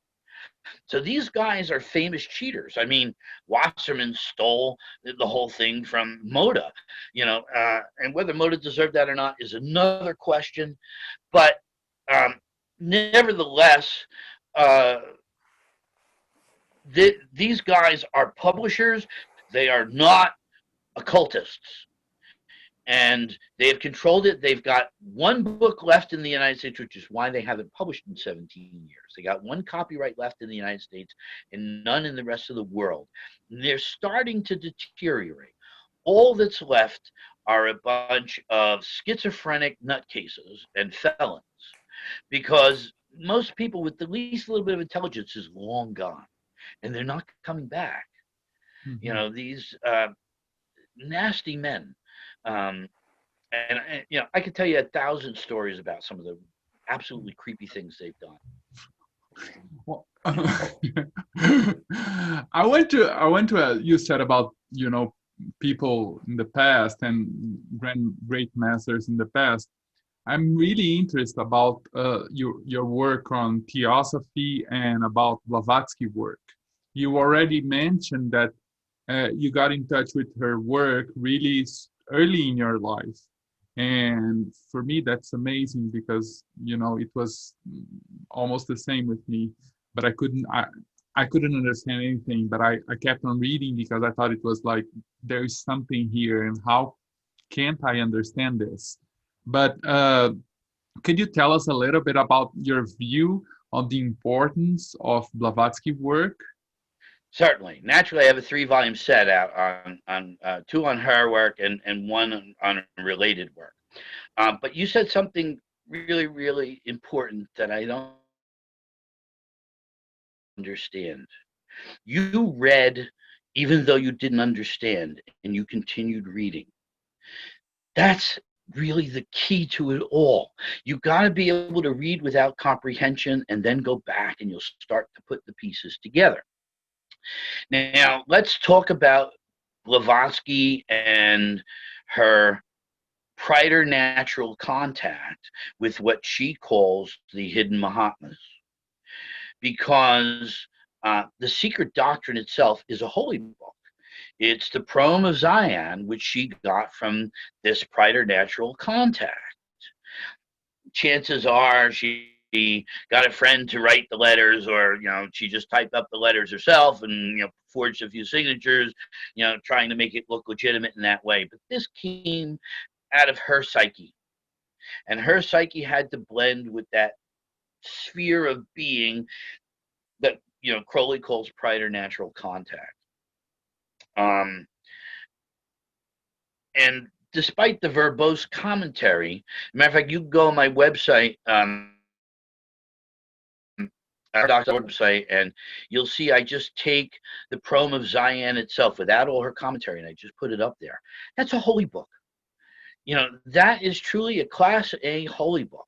So these guys are famous cheaters. I mean, Wasserman stole the whole thing from Moda, and whether Moda deserved that or not is another question. But nevertheless, these guys are publishers. They are not occultists. And they have controlled it. They've got one book left in the United States, which is why they haven't published in 17 years. They got one copyright left in the United States and none in the rest of the world. And they're starting to deteriorate. All that's left are a bunch of schizophrenic nutcases and felons, because most people with the least little bit of intelligence is long gone, and they're not coming back. These nasty men. And I could tell you 1,000 stories about some of the absolutely creepy things they've done. Well, I went to you said about people in the past and great masters in the past. I'm really interested about your work on theosophy and about Blavatsky work. You already mentioned that you got in touch with her work really early in your life, and for me that's amazing because it was almost the same with me, but I couldn't understand anything, but I kept on reading because I thought it was like there is something here and how can't I understand this. But could you tell us a little bit about your view on the importance of Blavatsky work? Certainly. Naturally, I have a 3-volume set out on 2 on her work and 1 on related work. But you said something really, really important that I don't understand. You read even though you didn't understand, and you continued reading. That's really the key to it all. You got to be able to read without comprehension and then go back and you'll start to put the pieces together. Now, let's talk about Blavatsky and her preternatural contact with what she calls the hidden Mahatmas. Because the Secret Doctrine itself is a holy book. It's the Proem of Zion, which she got from this preternatural contact. Chances are she got a friend to write the letters, or she just typed up the letters herself and forged a few signatures, trying to make it look legitimate in that way. But this came out of her psyche, and her psyche had to blend with that sphere of being that Crowley calls preternatural contact. and despite the verbose commentary, matter of fact, you can go on my website, our doc's website, and you'll see I just take the Proem of Zion itself without all her commentary, and I just put it up there. That's a holy book. You know, that is truly a Class A holy book.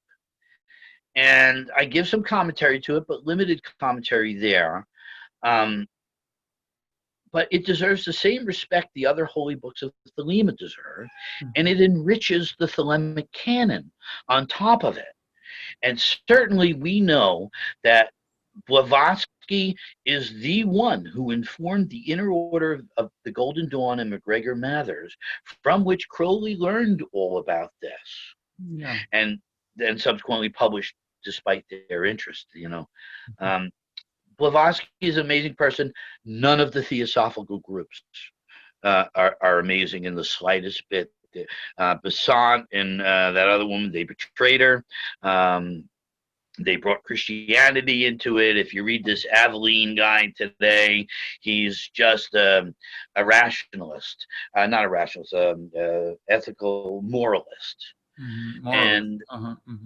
And I give some commentary to it, but limited commentary there. But it deserves the same respect the other holy books of Thelema deserve, and it enriches the Thelemic canon on top of it. And certainly we know that Blavatsky is the one who informed the inner order of the Golden Dawn and MacGregor Mathers, from which Crowley learned all about this, and then subsequently published despite their interest, you know. Blavatsky is an amazing person. None of the theosophical groups are amazing in the slightest bit. Besant and that other woman, they betrayed her. They brought Christianity into it. If you read this Aveline guy today, he's just a rationalist, not a rationalist, ethical moralist. And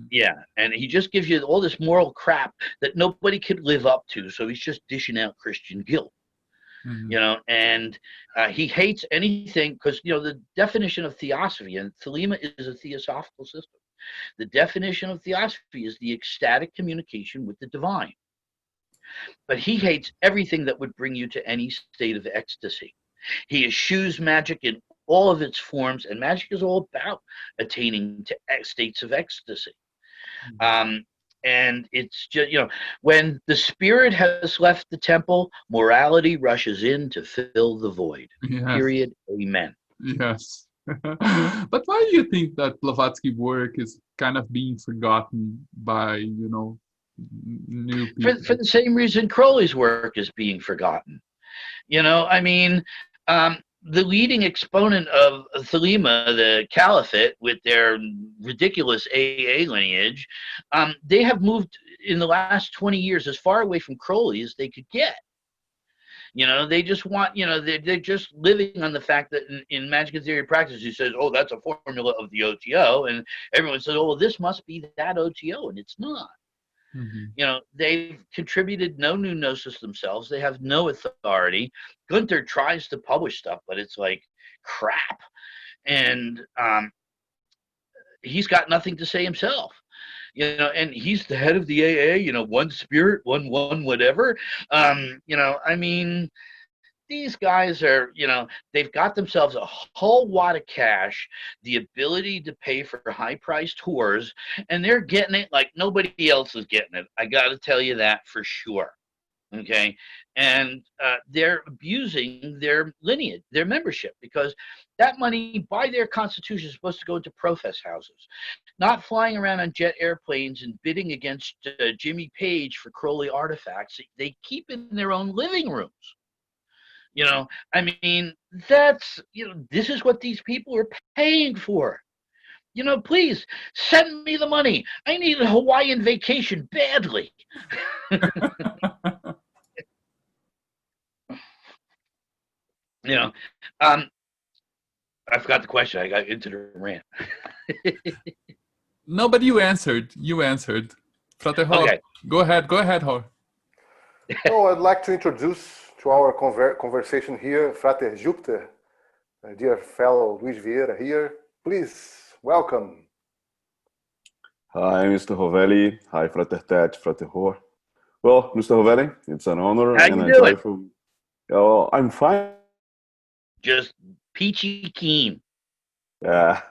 yeah, and he just gives you all this moral crap that nobody could live up to, so he's just dishing out Christian guilt. You know, and he hates anything, because, you know, the definition of theosophy, and Thelema is a theosophical system, the definition of theosophy is the ecstatic communication with the divine. But he hates everything that would bring you to any state of ecstasy. He eschews magic in all of its forms, and magic is all about attaining to states of ecstasy. And it's just, you know, when the spirit has left the temple, morality rushes in to fill the void. Period. Amen. Yes. But why do you think that Blavatsky work is kind of being forgotten by, you know, new people? For the same reason Crowley's work is being forgotten. You know, I mean, the leading exponent of Thelema, the Caliphate, with their ridiculous AA lineage, they have moved in the last 20 years as far away from Crowley as they could get. You know, they just want, you know, they're just living on the fact that in Magick and Theory of Practice, he says, oh, that's a formula of the OTO. And everyone says, oh, well, this must be that OTO. And it's not. You know, they've contributed no new gnosis themselves. They have no authority. Gunther tries to publish stuff, but it's like crap. And he's got nothing to say himself. You know, and he's the head of the AA, you know, one spirit, one, whatever. You know, I mean, these guys are, you know, they've got themselves a whole wad of cash, the ability to pay for high-priced whores, and they're getting it like nobody else is getting it. I got to tell you that for sure. Okay, and they're abusing their lineage, their membership, because that money, by their constitution, is supposed to go into profess houses, not flying around on jet airplanes and bidding against Jimmy Page for Crowley artifacts. They keep in their own living rooms. You know, I mean, that's, you know, this is what these people are paying for. You know, please send me the money. I need a Hawaiian vacation badly. You know, I forgot the question. I got into the rant. No, but you answered. You answered. Frater Hor, Okay. Go ahead, Hor. Oh, I'd like to introduce to our conversation here, Frater Jupiter, my dear fellow Luis Vieira here. Please, welcome. Hi, Mr. Rovelli. Hi, Frater Tet, Frater Hor. Well, Mr. Rovelli, it's an honor and a joyful... Oh, I'm fine. Just peachy keen. Yeah,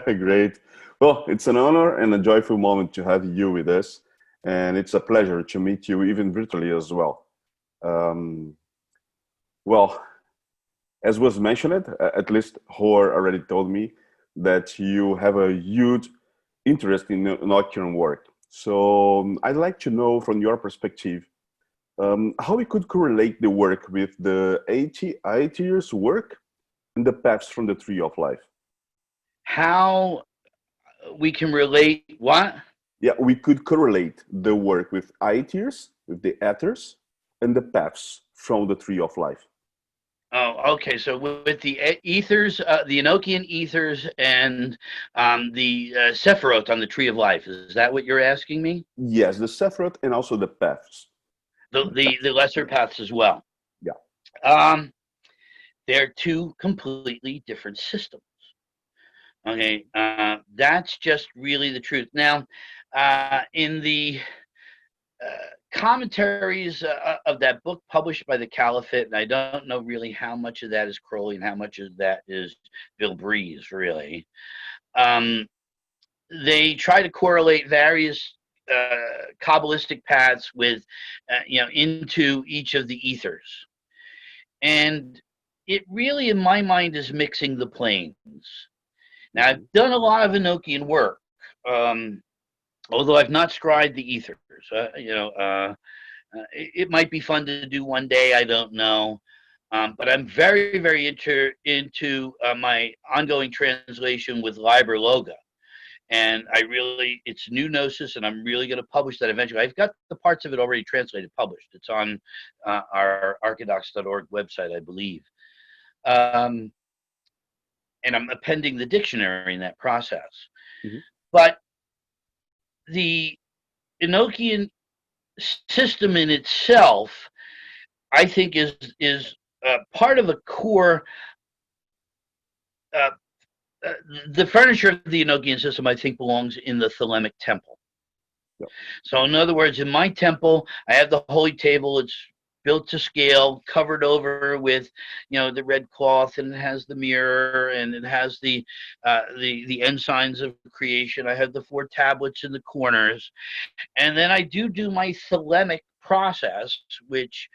great. Well, it's an honor and a joyful moment to have you with us. And it's a pleasure to meet you even virtually as well. Well, as was mentioned, at least Hor already told me that you have a huge interest in nocturne work. So I'd like to know from your perspective, how we could correlate the work with the 8 years work and the paths from the tree of life. How we can relate what? Yeah, we could correlate the work with 8 years, with the ethers, and the paths from the tree of life. Oh, okay. So with the ethers, the Enochian ethers, and the Sephiroth on the Tree of Life, is that what you're asking me? Yes, the Sephiroth and also the paths. The lesser paths as well. Yeah. They're two completely different systems. Okay, that's just really the truth. Now, in the commentaries of that book published by the Caliphate, and I don't know really how much of that is Crowley and how much of that is Bill Breeze, really. They try to correlate various Kabbalistic paths with, into each of the ethers. And it really, in my mind, is mixing the planes. Now, I've done a lot of Enochian work, although I've not scryed the ethers. It might be fun to do one day, I don't know. But I'm very, very into my ongoing translation with Liber Loga. And it's new Gnosis, and I'm really going to publish that eventually. I've got the parts of it already translated, published. It's on our archidox.org website, I believe. And I'm appending the dictionary in that process. Mm-hmm. But the Enochian system in itself, I think, is part of a core. The furniture of the Enochian system, I think, belongs in the Thelemic temple. Yep. So, in other words, in my temple, I have the holy table. It's built to scale, covered over with, the red cloth, and it has the mirror, and it has the ensigns of creation. I have the 4 tablets in the corners, and then I do my Thelemic process, which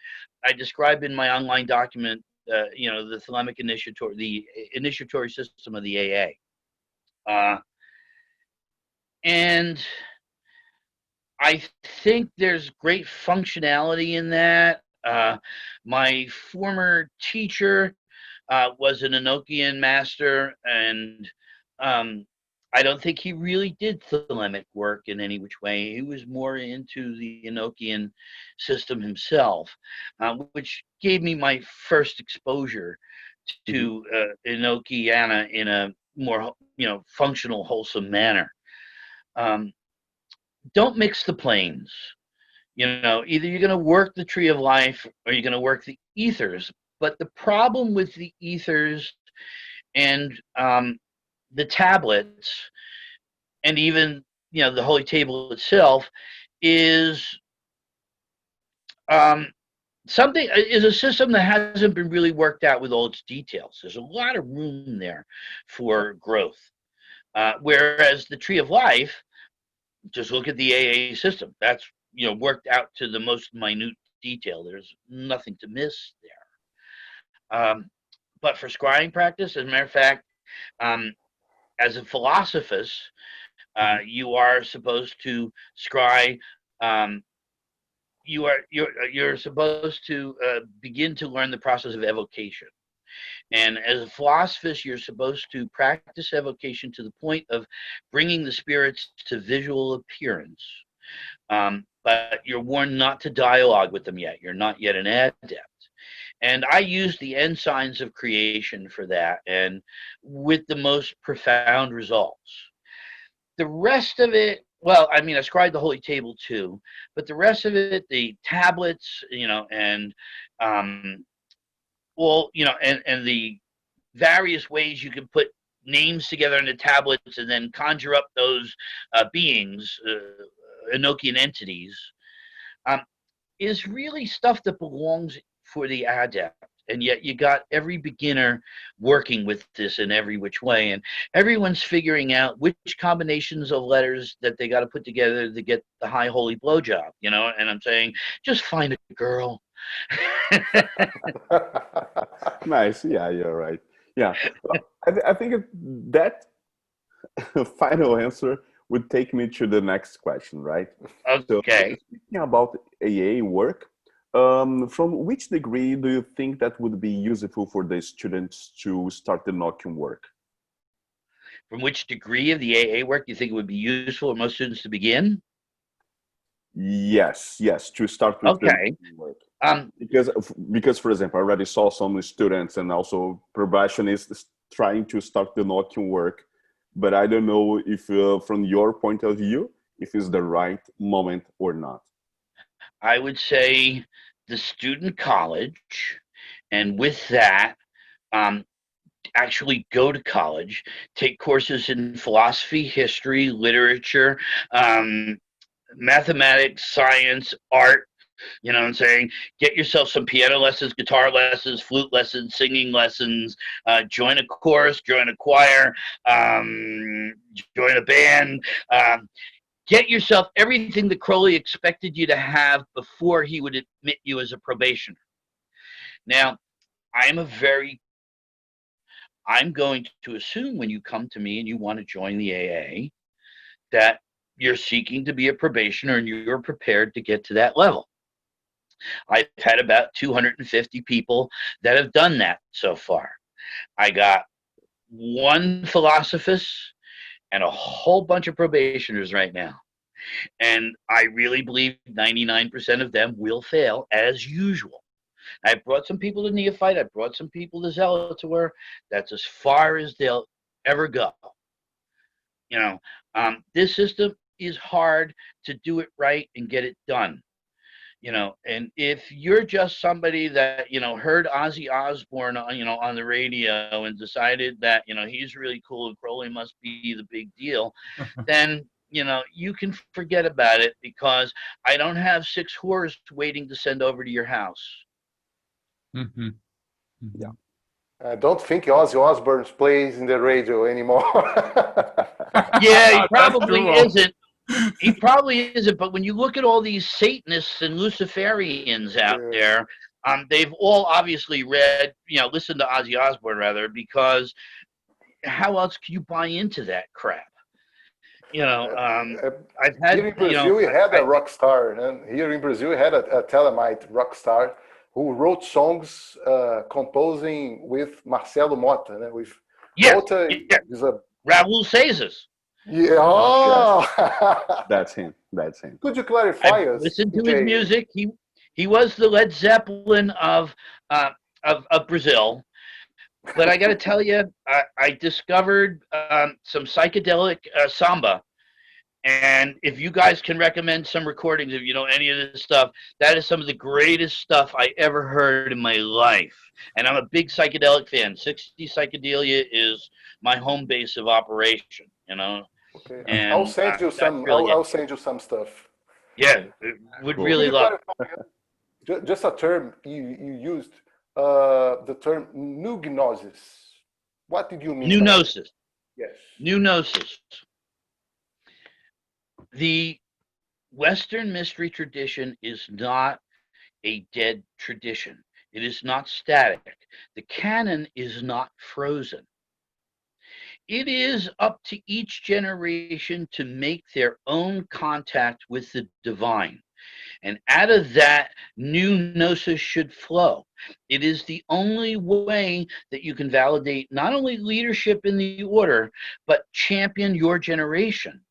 I describe in my online document. The Thelemic initiatory, the initiatory system of the AA. And I think there's great functionality in that. My former teacher was an Enochian master, and I don't think he really did Thelemic work in any which way. He was more into the Enochian system himself, which gave me my first exposure to Enochiana in a more, functional, wholesome manner. Don't mix the planes. Either you're going to work the Tree of Life or you're going to work the ethers. But the problem with the ethers and the tablets, and even the holy table itself, is a system that hasn't been really worked out with all its details. There's a lot of room there for growth, whereas the Tree of Life, just look at the AA system. That's worked out to the most minute detail. There's nothing to miss there. But for scrying practice, as a matter of fact, as a philosophist, you are supposed to scry. You're supposed to begin to learn the process of evocation. And as a philosophist, you're supposed to practice evocation to the point of bringing the spirits to visual appearance. But you're warned not to dialogue with them yet. You're not yet an adept. And I use the ensigns of creation for that, and with the most profound results. The rest of it, I scried the holy table too, but the rest of it, the tablets, and and the various ways you can put names together in the tablets and then conjure up those beings, Enochian entities, is really stuff that belongs for the adept. And yet you got every beginner working with this in every which way, and everyone's figuring out which combinations of letters that they got to put together to get the high holy blowjob, and I'm saying, just find a girl. Nice. Yeah, you're right. Yeah. I think that final answer would take me to the next question, right? Okay. So, speaking about AA work, from which degree do you think that would be useful for the students to start the Enochian work? From which degree of the AA work do you think it would be useful for most students to begin? Yes, to start with the work. Because for example, I already saw some students and also probationists trying to start the knocking work, but I don't know if from your point of view, if it's the right moment or not. I would say the student college, and with that, actually go to college, take courses in philosophy, history, literature, mathematics, science, art. You know what I'm saying? Get yourself some piano lessons, guitar lessons, flute lessons, singing lessons, join a chorus, join a choir, join a band. Get yourself everything that Crowley expected you to have before he would admit you as a probationer. Now, I'm going to assume when you come to me and you want to join the AA that you're seeking to be a probationer and you're prepared to get to that level. I've had about 250 people that have done that so far. I got one philosophist and a whole bunch of probationers right now. And I really believe 99% of them will fail as usual. I've brought some people to neophyte. I've brought some people to zealotor. That's as far as they'll ever go. You know, this system is hard to do it right and get it done. You know, and if you're just somebody that, you know, heard Ozzy Osbourne, you know, on the radio and decided that, you know, he's really cool and Crowley must be the big deal, then, you know, you can forget about it, because I don't have 6 whores waiting to send over to your house. Mm-hmm. Mm-hmm. Yeah. I don't think Ozzy Osbourne plays in the radio anymore. Yeah, he probably isn't. He probably isn't, but when you look at all these Satanists and Luciferians out there, they've all obviously read, you know, listened to Ozzy Osbourne rather, because how else can you buy into that crap? You know, I've had, here in Brazil, we had a rock star, and here in Brazil, we had a Thelemite rock star who wrote songs composing with Marcelo Mota. With Mota is a Raul Seixas. Yeah. Oh. Yes. That's him. That's him. Could you clarify us? Listen to his music. He was the Led Zeppelin of Brazil. But I got to tell you, I discovered some psychedelic samba. And if you guys can recommend some recordings, if you know any of this stuff, that is some of the greatest stuff I ever heard in my life. And I'm a big psychedelic fan. 60 Psychedelia is my home base of operation, you know. Okay. And I'll send you some. I'll send you some stuff. Yeah, would really love it. Just a term you used, the term new gnosis. What did you mean? New gnosis. Yes. New gnosis. The Western mystery tradition is not a dead tradition. It is not static. The canon is not frozen. It is up to each generation to make their own contact with the divine. And out of that, new gnosis should flow. It is the only way that you can validate not only leadership in the order, but champion your generation.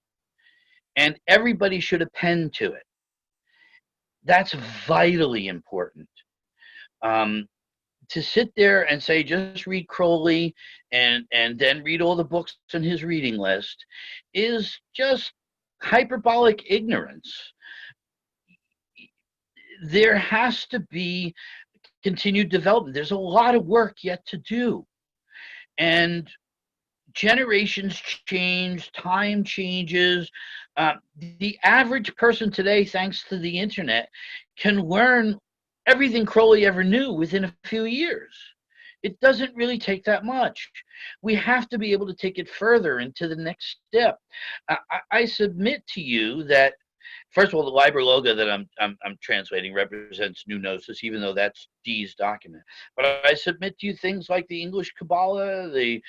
And everybody should append to it. That's vitally important. To sit there and say, just read Crowley and then read all the books on his reading list is just hyperbolic ignorance. There has to be continued development. There's a lot of work yet to do. And generations change, time changes. The average person today, thanks to the internet, can learn everything Crowley ever knew within a few years. It doesn't really take that much. We have to be able to take it further into the next step. I submit to you that, first of all, the Liber Loga that I'm translating represents New Gnosis, even though that's Dee's document. But I submit to you things like the English Kabbalah, the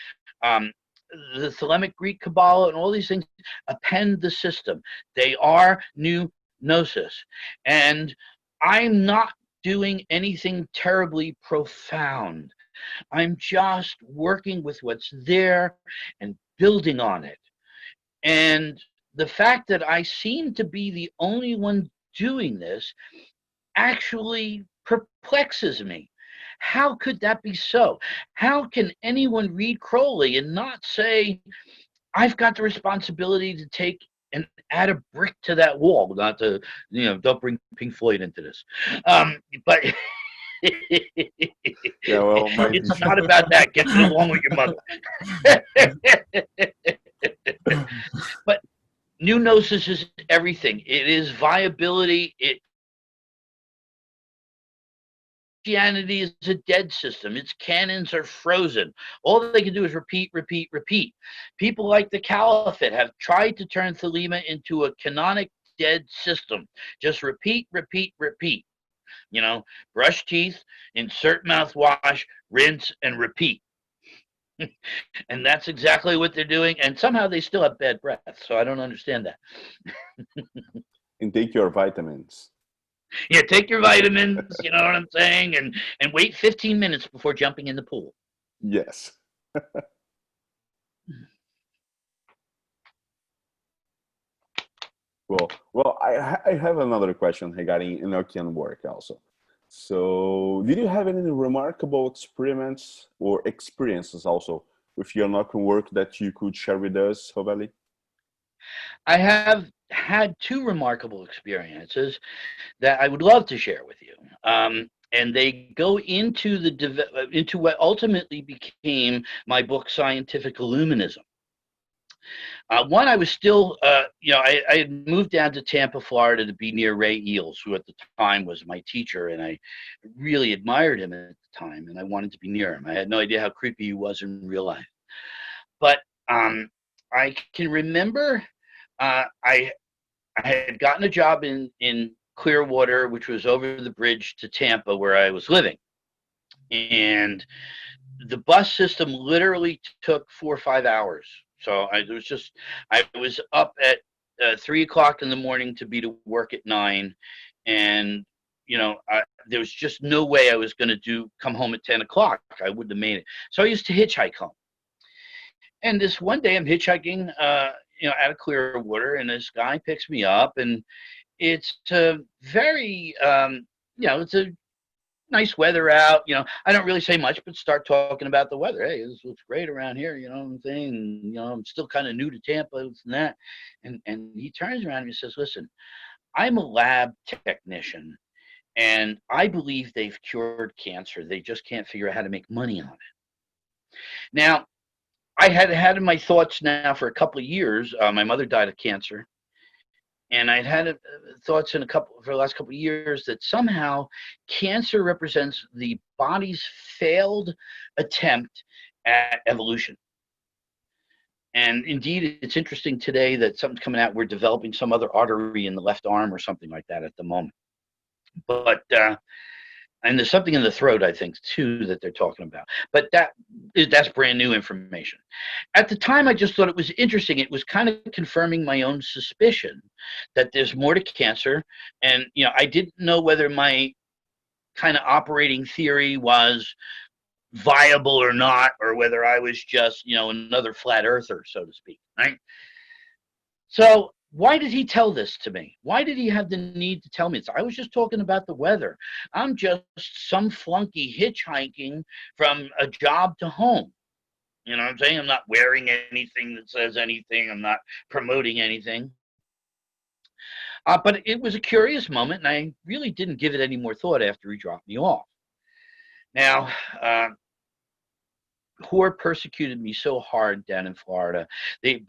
Thelemic Greek Kabbalah, and all these things append the system. They are New Gnosis. And I'm not doing anything terribly profound. I'm just working with what's there and building on it. And the fact that I seem to be the only one doing this actually perplexes me. How could that be so? How can anyone read Crowley and not say, I've got the responsibility to take and add a brick to that wall? Not to, don't bring Pink Floyd into this. But Yeah, well, it's not about that. Get along with your mother. But new gnosis is everything. It is viability. Christianity is a dead system. Its canons are frozen. All they can do is repeat, repeat, repeat. People like the Caliphate have tried to turn Thelema into a canonic dead system. Just repeat, repeat, repeat. Brush teeth, insert mouthwash, rinse, and repeat. And that's exactly what they're doing. And somehow they still have bad breath. So I don't understand that. And take your vitamins. Yeah, take your vitamins, you know what I'm saying? And wait 15 minutes before jumping in the pool. Yes. Well, I have another question regarding Enochian work also. So, did you have any remarkable experiments or experiences also with your Enochian work that you could share with us, Rovelli? I have had two remarkable experiences that I would love to share with you. And they go into into what ultimately became my book, Scientific Illuminism. One, I was still, I had moved down to Tampa, Florida to be near Ray Eels, who at the time was my teacher, and I really admired him at the time, and I wanted to be near him. I had no idea how creepy he was in real life. But I can remember I had gotten a job in Clearwater, which was over the bridge to Tampa where I was living. And the bus system literally took 4 or 5 hours. So I was up at 3 o'clock in the morning to be to work at 9. And, there was just no way I was going to come home at 10 o'clock. I wouldn't have made it. So I used to hitchhike home. And this one day I'm hitchhiking, out of Clearwater, and this guy picks me up, and it's very, it's a nice weather out. I don't really say much, but start talking about the weather. Hey, this looks great around here. You know what I'm saying? And, I'm still kind of new to Tampa and that. And he turns around and he says, listen, I'm a lab technician, and I believe they've cured cancer. They just can't figure out how to make money on it. Now, I had in my thoughts now for a couple of years. My mother died of cancer. And I'd had thoughts for the last couple of years that somehow cancer represents the body's failed attempt at evolution. And indeed, it's interesting today that something's coming out. We're developing some other artery in the left arm or something like that at the moment. But and there's something in the throat, I think, too, that they're talking about. But that's brand new information. At the time, I just thought it was interesting. It was kind of confirming my own suspicion that there's more to cancer. And, I didn't know whether my kind of operating theory was viable or not, or whether I was just, another flat earther, so to speak, right? So why did he tell this to me? Why did he have the need to tell me this? I was just talking about the weather. I'm just some flunky hitchhiking from a job to home. You know what I'm saying? I'm not wearing anything that says anything. I'm not promoting anything. But it was a curious moment, and I really didn't give it any more thought after he dropped me off. Now, Whore persecuted me so hard down in Florida. They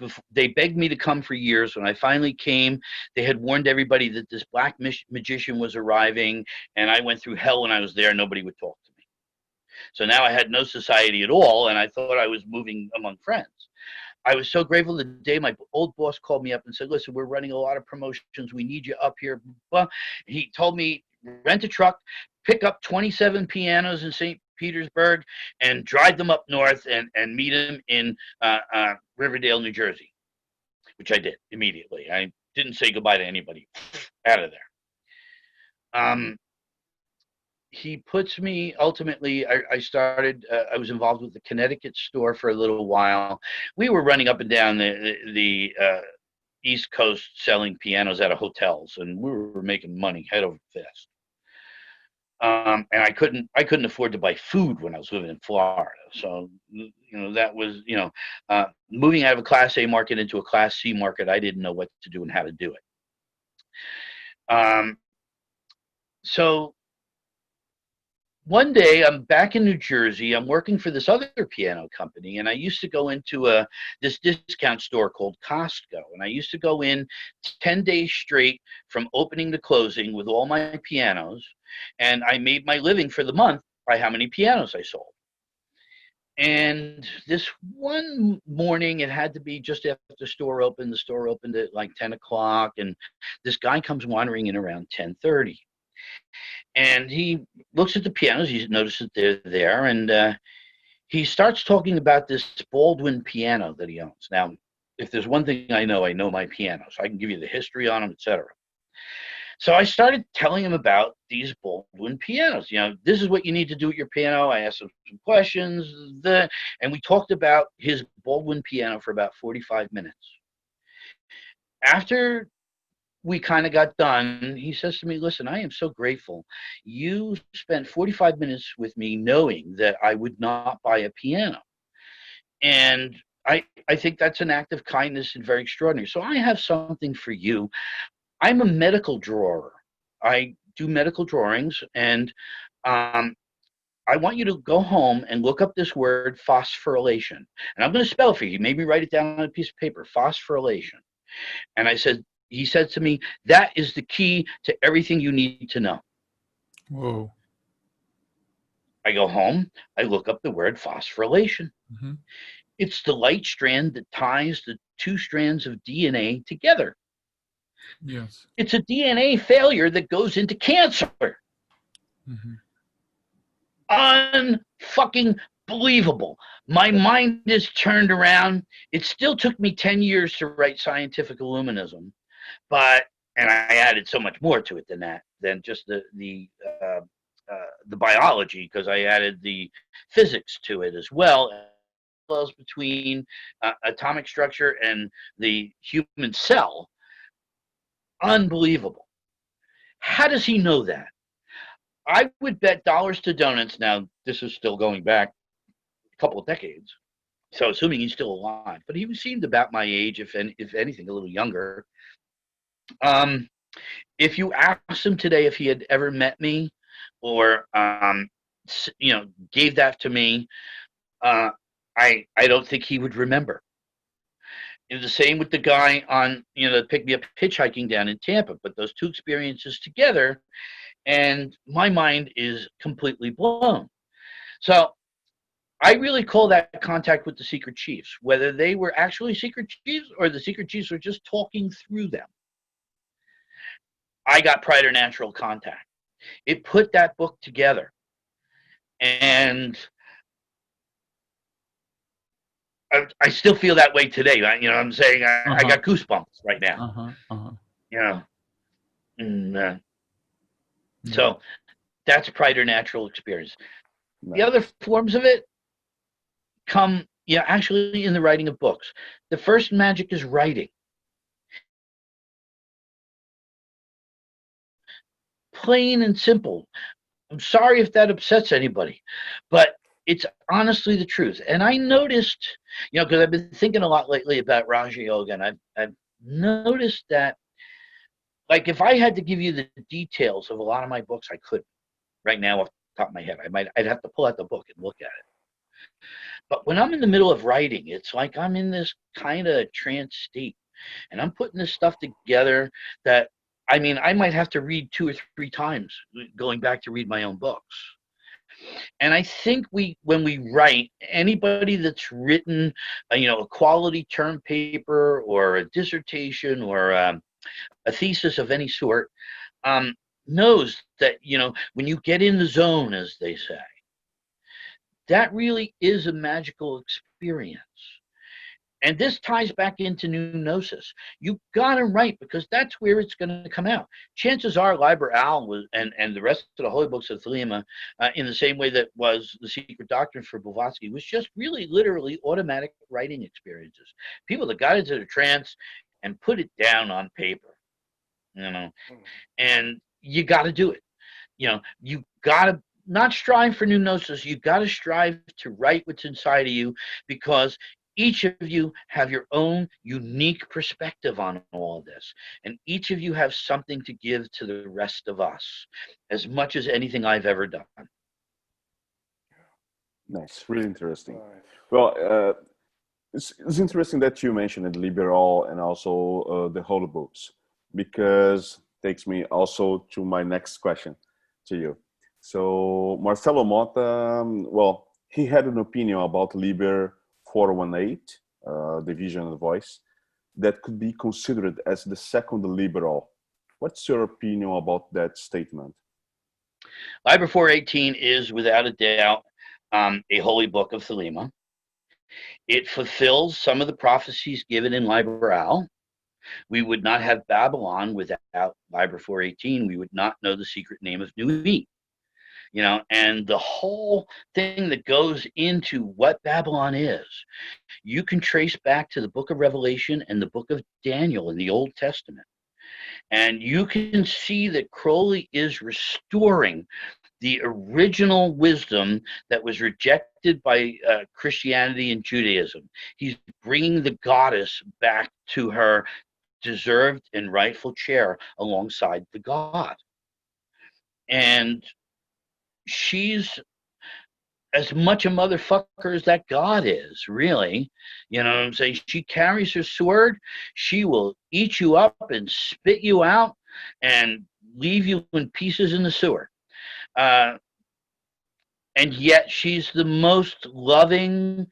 begged me to come for years. When I finally came, they had warned everybody that this black magician was arriving, and I went through hell when I was there. Nobody would talk to me. So now I had no society at all, and I thought I was moving among friends. I was so grateful the day my old boss called me up and said, listen, we're running a lot of promotions. We need you up here. Well, he told me, rent a truck, pick up 27 pianos in St. Petersburg, and drive them up north and meet him in Riverdale, New Jersey, which I did immediately. I didn't say goodbye to anybody. Out of there. He puts me, ultimately, I started, I was involved with the Connecticut store for a little while. We were running up and down the East Coast selling pianos out of hotels, and we were making money head over fist. And I couldn't afford to buy food when I was living in Florida. So, that was, moving out of a Class A market into a Class C market. I didn't know what to do and how to do it. So one day I'm back in New Jersey. I'm working for this other piano company, and I used to go into this discount store called Costco, and I used to go in 10 days straight from opening to closing with all my pianos, and I made my living for the month by how many pianos I sold. And this one morning, it had to be just after the store opened. The store opened at like 10 o'clock, and this guy comes wandering in around 10:30. And he looks at the pianos. He notices they're there, and he starts talking about this Baldwin piano that he owns. Now, if there's one thing I know my pianos. I can give you the history on them, etc. So I started telling him about these Baldwin pianos. This is what you need to do with your piano. I asked him some questions, and we talked about his Baldwin piano for about 45 minutes. After we kind of got done, he says to me, listen, I am so grateful. You spent 45 minutes with me knowing that I would not buy a piano. And I think that's an act of kindness and very extraordinary. So I have something for you. I'm a medical drawer. I do medical drawings, and I want you to go home and look up this word phosphorylation. And I'm going to spell it for you. Maybe write it down on a piece of paper, phosphorylation. And he said to me, that is the key to everything you need to know. Whoa. I go home, I look up the word phosphorylation. Mm-hmm. It's the light strand that ties the two strands of DNA together. Yes. It's a DNA failure that goes into cancer. Mm-hmm. Unfucking believable. My mind is turned around. It still took me 10 years to write Scientific Illuminism, and I added so much more to it than just the biology, because I added the physics to it as well as between atomic structure and the human cell. Unbelievable. How does he know that? I would bet dollars to donuts. Now, this is still going back a couple of decades, so assuming he's still alive, but he seemed about my age, if anything, a little younger. If you asked him today if he had ever met me or gave that to me, I don't think he would remember. The same with the guy on that picked me up hitchhiking down in Tampa. Put those two experiences together, and my mind is completely blown. So I really call that contact with the secret chiefs, whether they were actually secret chiefs or the secret chiefs were just talking through them. I got preternatural contact. It put that book together. And I still feel that way today. I'm saying I got goosebumps right now. So that's a preternatural experience. Nice. The other forms of it come, actually in the writing of books. The first magic is writing. Plain and simple. I'm sorry if that upsets anybody, but it's honestly the truth. And I noticed, because I've been thinking a lot lately about Raja Yoga, and I've noticed that, like, if I had to give you the details of a lot of my books, I couldn't right now off the top of my head. I'd have to pull out the book and look at it. But when I'm in the middle of writing, it's like I'm in this kind of trance state, and I'm putting this stuff together that, I might have to read 2 or 3 times going back to read my own books. And I think when we write, anybody that's written, a quality term paper or a dissertation or a thesis of any sort, knows that, when you get in the zone, as they say, that really is a magical experience. And this ties back into Gnosis. You got to write, because that's where it's going to come out. Chances are Liber Al was, and the rest of the holy books of Thelema, in the same way that was the Secret Doctrine for Blavatsky, was just really literally automatic writing experiences. People that got into the trance and put it down on paper, and you got to do it. You got to not strive for new gnosis. You've got to strive to write what's inside of you, because each of you have your own unique perspective on all of this. And each of you have something to give to the rest of us, as much as anything I've ever done. Nice, really interesting. Right. Well, it's interesting that you mentioned Liberal and also the Holy Books, because it takes me also to my next question to you. So Marcelo Mota, well, he had an opinion about Liber 418, the vision and the voice, that could be considered as the second liberal. What's your opinion about that statement? Liber 418 is without a doubt a holy book of Thelema. It fulfills some of the prophecies given in Liberal. We would not have Babylon without Liber 418. We would not know the secret name of Nui. You know, and the whole thing that goes into what Babylon is, you can trace back to the book of Revelation and the book of Daniel in the Old Testament. And you can see that Crowley is restoring the original wisdom that was rejected by Christianity and Judaism. He's bringing the goddess back to her deserved and rightful chair alongside the god. And she's as much a motherfucker as that god is, really. You know what I'm saying? She carries her sword. She will eat you up and spit you out and leave you in pieces in the sewer. And yet she's the most loving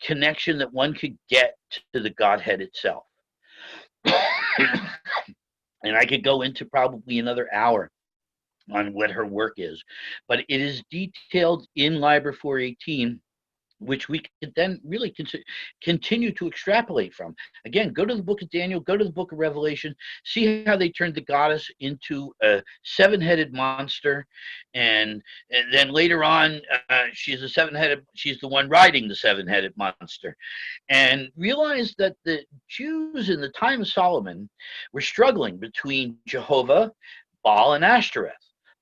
connection that one could get to the Godhead itself. And I could go into probably another hour on what her work is, but it is detailed in Liber 418, which we could then really continue to extrapolate from. Again, go to the book of Daniel, go to the book of Revelation, see how they turned the goddess into a seven-headed monster, and then later on, she's the one riding the seven-headed monster, and realize that the Jews in the time of Solomon were struggling between Jehovah, Baal, and Ashtoreth.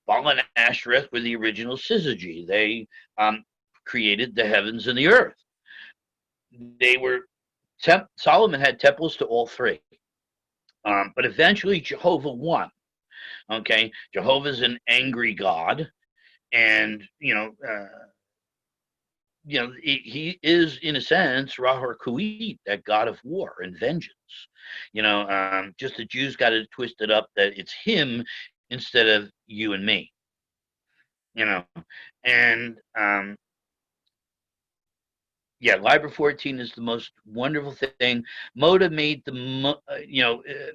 Baal and Ashtoreth were the original syzygy. They created the heavens and the earth. They were Solomon had temples to all three, but eventually Jehovah won. Okay, Jehovah's an angry god, and he is in a sense Rahor Kuit, that god of war and vengeance. Just the Jews got it twisted up that it's him instead of you and me. Yeah, Liber 14 is the most wonderful thing. Mota made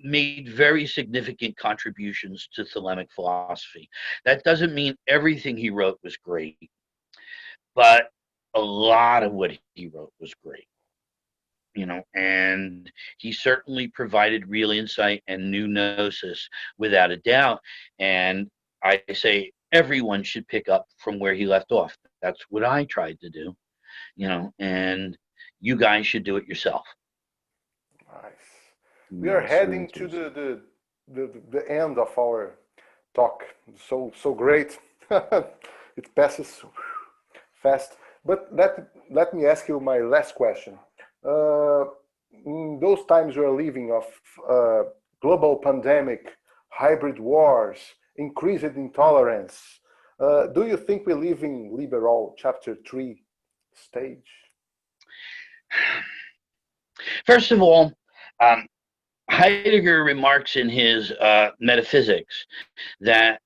made very significant contributions to Thelemic philosophy. That doesn't mean everything he wrote was great, but a lot of what he wrote was great. And he certainly provided real insight and new gnosis without a doubt. And I say everyone should pick up from where he left off. That's what I tried to do. And you guys should do it yourself. Nice. We are heading to the end of our talk. So great. It passes fast. But let me ask you my last question. In those times we are living of global pandemic, hybrid wars, increased intolerance, do you think we live in liberal chapter 3 stage? First of all, Heidegger remarks in his Metaphysics that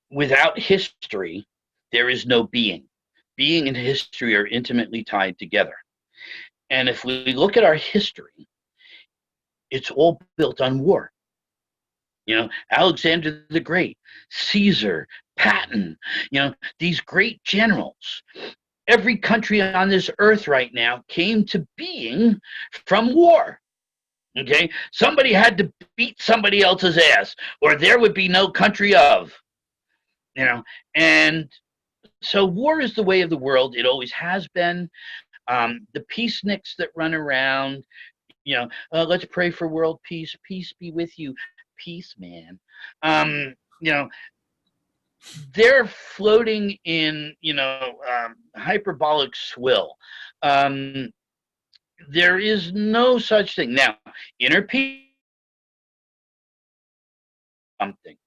without history, there is no being. Being and history are intimately tied together. And if we look at our history, it's all built on war. Alexander the Great, Caesar, Patton, these great generals. Every country on this earth right now came to being from war. Okay? Somebody had to beat somebody else's ass, or there would be no country of. And so war is the way of the world. It always has been. The peaceniks that run around, let's pray for world peace. Peace be with you. Peace, man. they're floating in, hyperbolic swill. There is no such thing. Now, inner peace, something.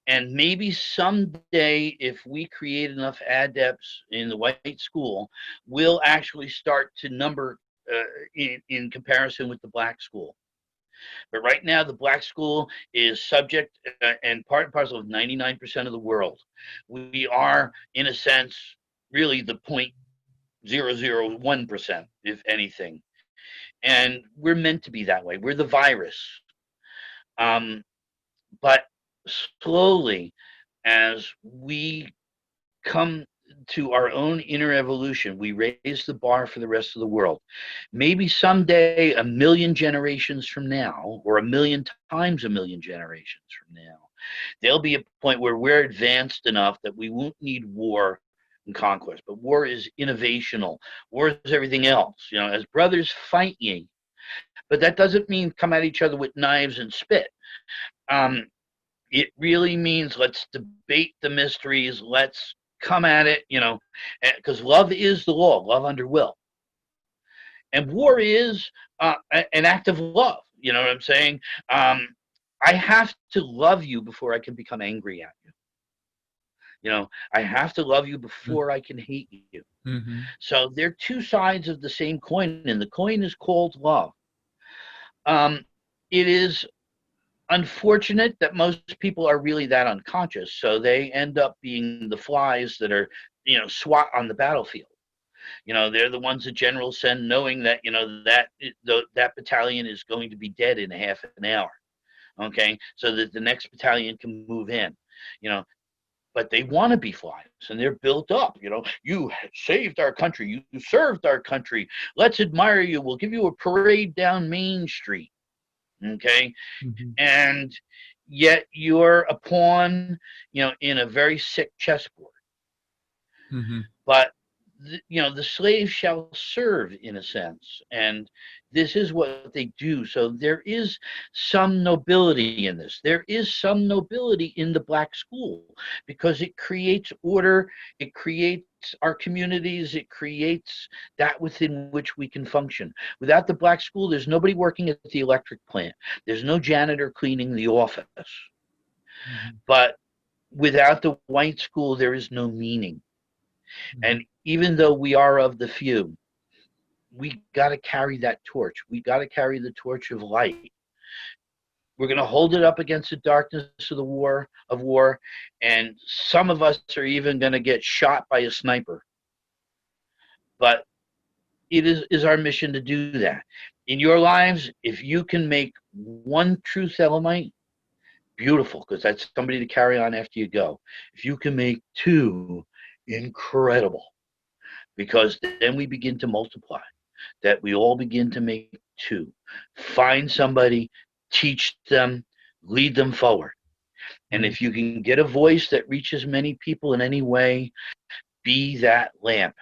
And maybe someday, if we create enough adepts in the white school, we'll actually start to number in comparison with the black school. But right now, the black school is subject and part and parcel of 99% of the world. We are, in a sense, really the 0.001%, if anything. And we're meant to be that way. We're the virus. But slowly, as we come to our own inner evolution, we raise the bar for the rest of the world. Maybe someday, 1,000,000 generations from now, or 1,000,000 times 1,000,000 generations from now, there'll be a point where we're advanced enough that we won't need war and conquest. But war is innovational. War is everything else. As brothers fight ye. But that doesn't mean come at each other with knives and spit. It really means let's debate the mysteries. Let's come at it, because love is the law, love under will. And war is an act of love. You know what I'm saying? I have to love you before I can become angry at you. I have to love you before I can hate you. Mm-hmm. So they're two sides of the same coin, and the coin is called love. It is unfortunate that most people are really that unconscious, so they end up being the flies that are, SWAT on the battlefield. They're the ones that generals send, knowing that that battalion is going to be dead in half an hour. Okay, so that the next battalion can move in. But they want to be flies, and they're built up. You saved our country, you served our country. Let's admire you. We'll give you a parade down Main Street. Okay. Mm-hmm. And yet you're a pawn, in a very sick chessboard. Mm-hmm. But the slave shall serve, in a sense, and this is what they do. So there is some nobility in this. There is some nobility in the black school, because it creates order, it creates our communities, it creates that within which we can function. Without the black school, there's nobody working at the electric plant, there's no janitor cleaning the office. Mm-hmm. But without the white school, there is no meaning. And even though we are of the few, we got to carry that torch. We got to carry the torch of light. We're going to hold it up against the darkness of the war, and some of us are even going to get shot by a sniper. But it is our mission to do that. In your lives, if you can make one true Thelemite, beautiful, because that's somebody to carry on after you go. If you can make two, incredible, because then we begin to multiply, that we all begin to make two. Find somebody, teach them, lead them forward. And if you can get a voice that reaches many people in any way, be that lamp,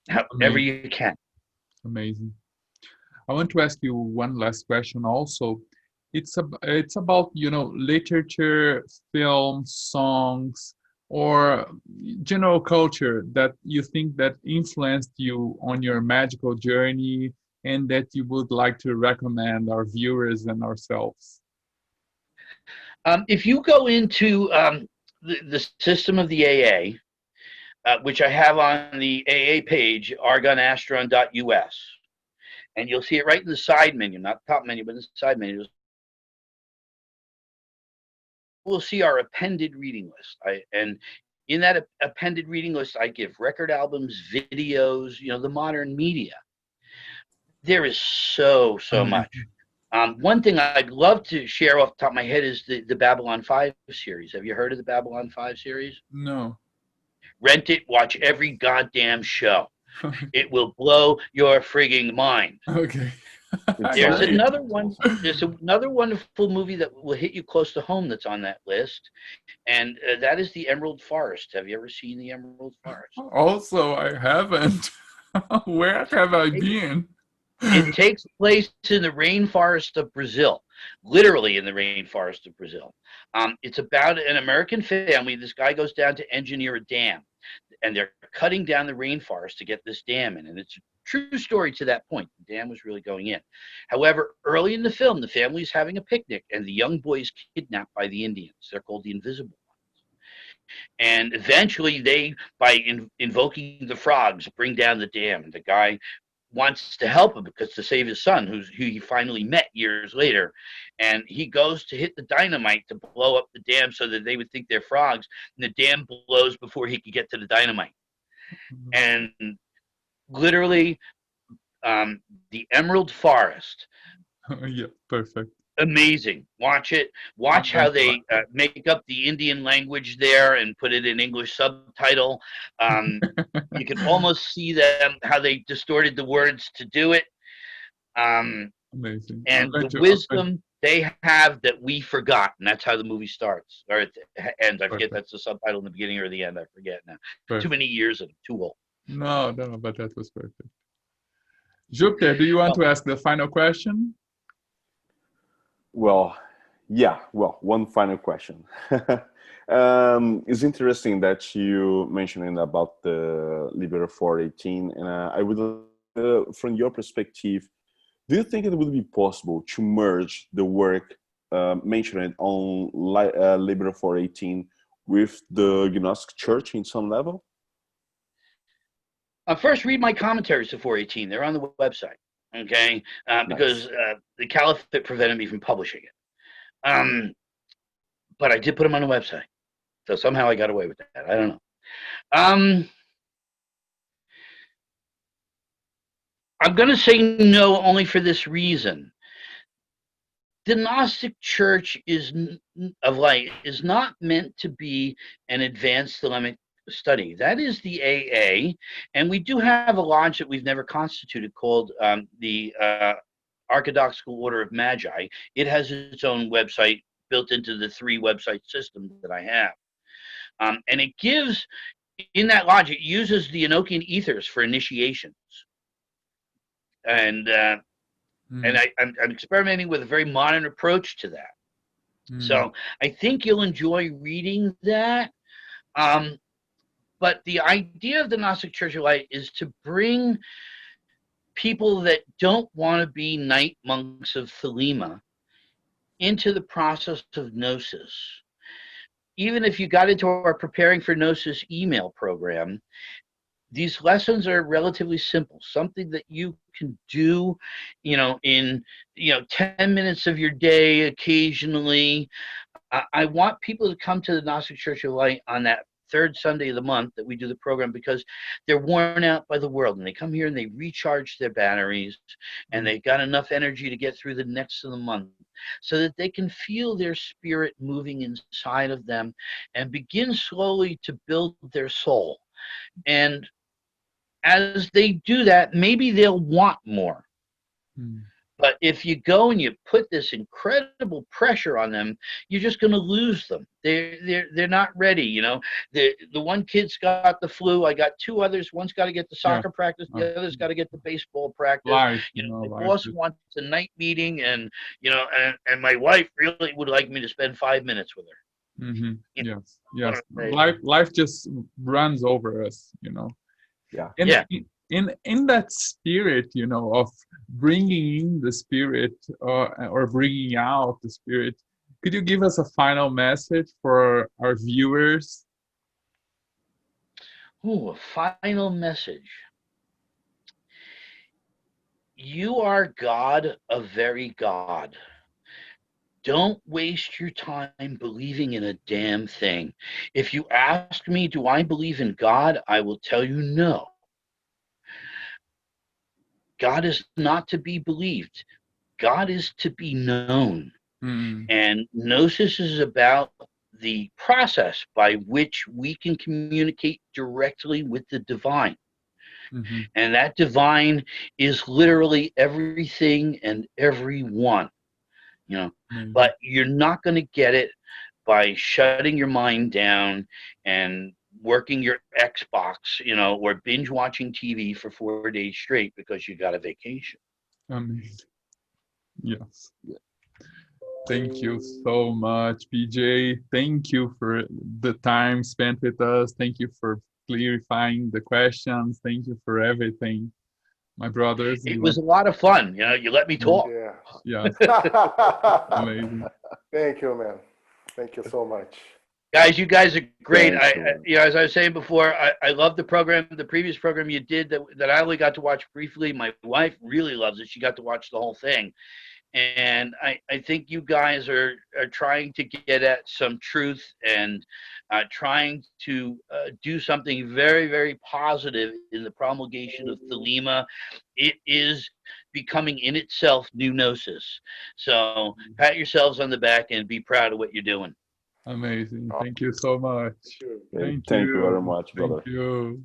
however you can. Amazing. I want to ask you one last question also. It's about, literature, film, songs, or general culture that you think that influenced you on your magical journey and that you would like to recommend our viewers and ourselves? If you go into the system of the AA, which I have on the AA page, argonastron.us, and you'll see it right in the side menu, not the top menu, but the side menu. We'll see our appended reading list. And in that appended reading list, I give record albums, videos, the modern media. There is so much. One thing I'd love to share off the top of my head is the Babylon 5 series. Have you heard of the Babylon 5 series? No. Rent it, watch every goddamn show. It will blow your frigging mind. Okay. There's another one. There's another wonderful movie that will hit you close to home that's on that list, and that is The Emerald Forest. Have you ever seen The Emerald Forest? Also, I haven't. Where have I been? It takes place in the rainforest of Brazil, literally in the rainforest of Brazil. It's about an American family. This guy goes down to engineer a dam, and they're cutting down the rainforest to get this dam in. And it's a true story to that point. The dam was really going in. However, early in the film, the family's having a picnic, and the young boy is kidnapped by the Indians. They're called the Invisible Ones. And eventually they, by invoking the frogs, bring down the dam. And the guy wants to help him because to save his son, who he finally met years later, and he goes to hit the dynamite to blow up the dam so that they would think they're frogs, and the dam blows before he could get to the dynamite. And literally, the Emerald Forest. Yeah, perfect. Amazing. Watch it. Watch how they make up the Indian language there and put it in English subtitle. You can almost see them, how they distorted the words to do it. Amazing. And the wisdom they have that we forgot. And that's how the movie starts. Or it ends. I forget that's the subtitle in the beginning or the end. I forget now. Perfect. Too many years and too old. No, but that was perfect. Jupiter, do you want to ask the final question? Well, yeah. Well, one final question. It's interesting that you mentioned about the Liber 418, and I would, from your perspective, do you think it would be possible to merge the work mentioned on Liber 418 with the Gnostic Church in some level? First, read my commentaries to 418. They're on the website. Okay, because the Caliphate prevented me from publishing it. But I did put them on the website, so somehow I got away with that. I don't know. I'm going to say no, only for this reason. The Gnostic Church of Light is not meant to be an advanced Thelemic study. That is the AA, and we do have a lodge that we've never constituted called the Archidoxical Order of Magi. It has its own website built into the 3 website system that I have. And it gives, in that lodge, it uses the Enochian ethers for initiations. And I'm experimenting with a very modern approach to that. So I think you'll enjoy reading that. But the idea of the Gnostic Church of Light is to bring people that don't want to be night monks of Thelema into the process of Gnosis. Even if you got into our Preparing for Gnosis email program, these lessons are relatively simple, something that you can do, in 10 minutes of your day occasionally. I want people to come to the Gnostic Church of Light on that 3rd Sunday of the month that we do the program, because they're worn out by the world, and they come here and they recharge their batteries, and they've got enough energy to get through the next of the month, so that they can feel their spirit moving inside of them and begin slowly to build their soul. And as they do that, maybe they'll want more. But if you go and you put this incredible pressure on them, you're just going to lose them. They're not ready. The one kid's got the flu. I got 2 others. One's got to get the soccer practice. The other's got to get the baseball practice. The boss wants a night meeting, and and my wife really would like me to spend 5 minutes with her. Yes. Life just runs over us. Yeah. In that spirit, of bringing in the spirit or bringing out the spirit, could you give us a final message for our viewers? A final message. You are God, a very God. Don't waste your time believing in a damn thing. If you ask me, do I believe in God? I will tell you no. God is not to be believed. God is to be known. And Gnosis is about the process by which we can communicate directly with the divine. And that divine is literally everything and everyone. But you're not going to get it by shutting your mind down and working your Xbox, or binge watching TV for 4 days straight because you got a vacation. Amazing. Yes. Thank you so much, PJ. Thank you for the time spent with us. Thank you for clarifying the questions. Thank you for everything. My brothers. It was a lot of fun. You know, you let me talk. Yeah. Yes. Amazing. Thank you, man. Thank you so much. Guys, you guys are great. Thank you. As I was saying before, I love the program. The previous program you did that I only got to watch briefly. My wife really loves it. She got to watch the whole thing. And I think you guys are trying to get at some truth and trying to do something very, very positive in the promulgation of Thelema. It is becoming in itself new gnosis. So pat yourselves on the back and be proud of what you're doing. Amazing. Thank you so much. Thank you very much, brother. Thank you.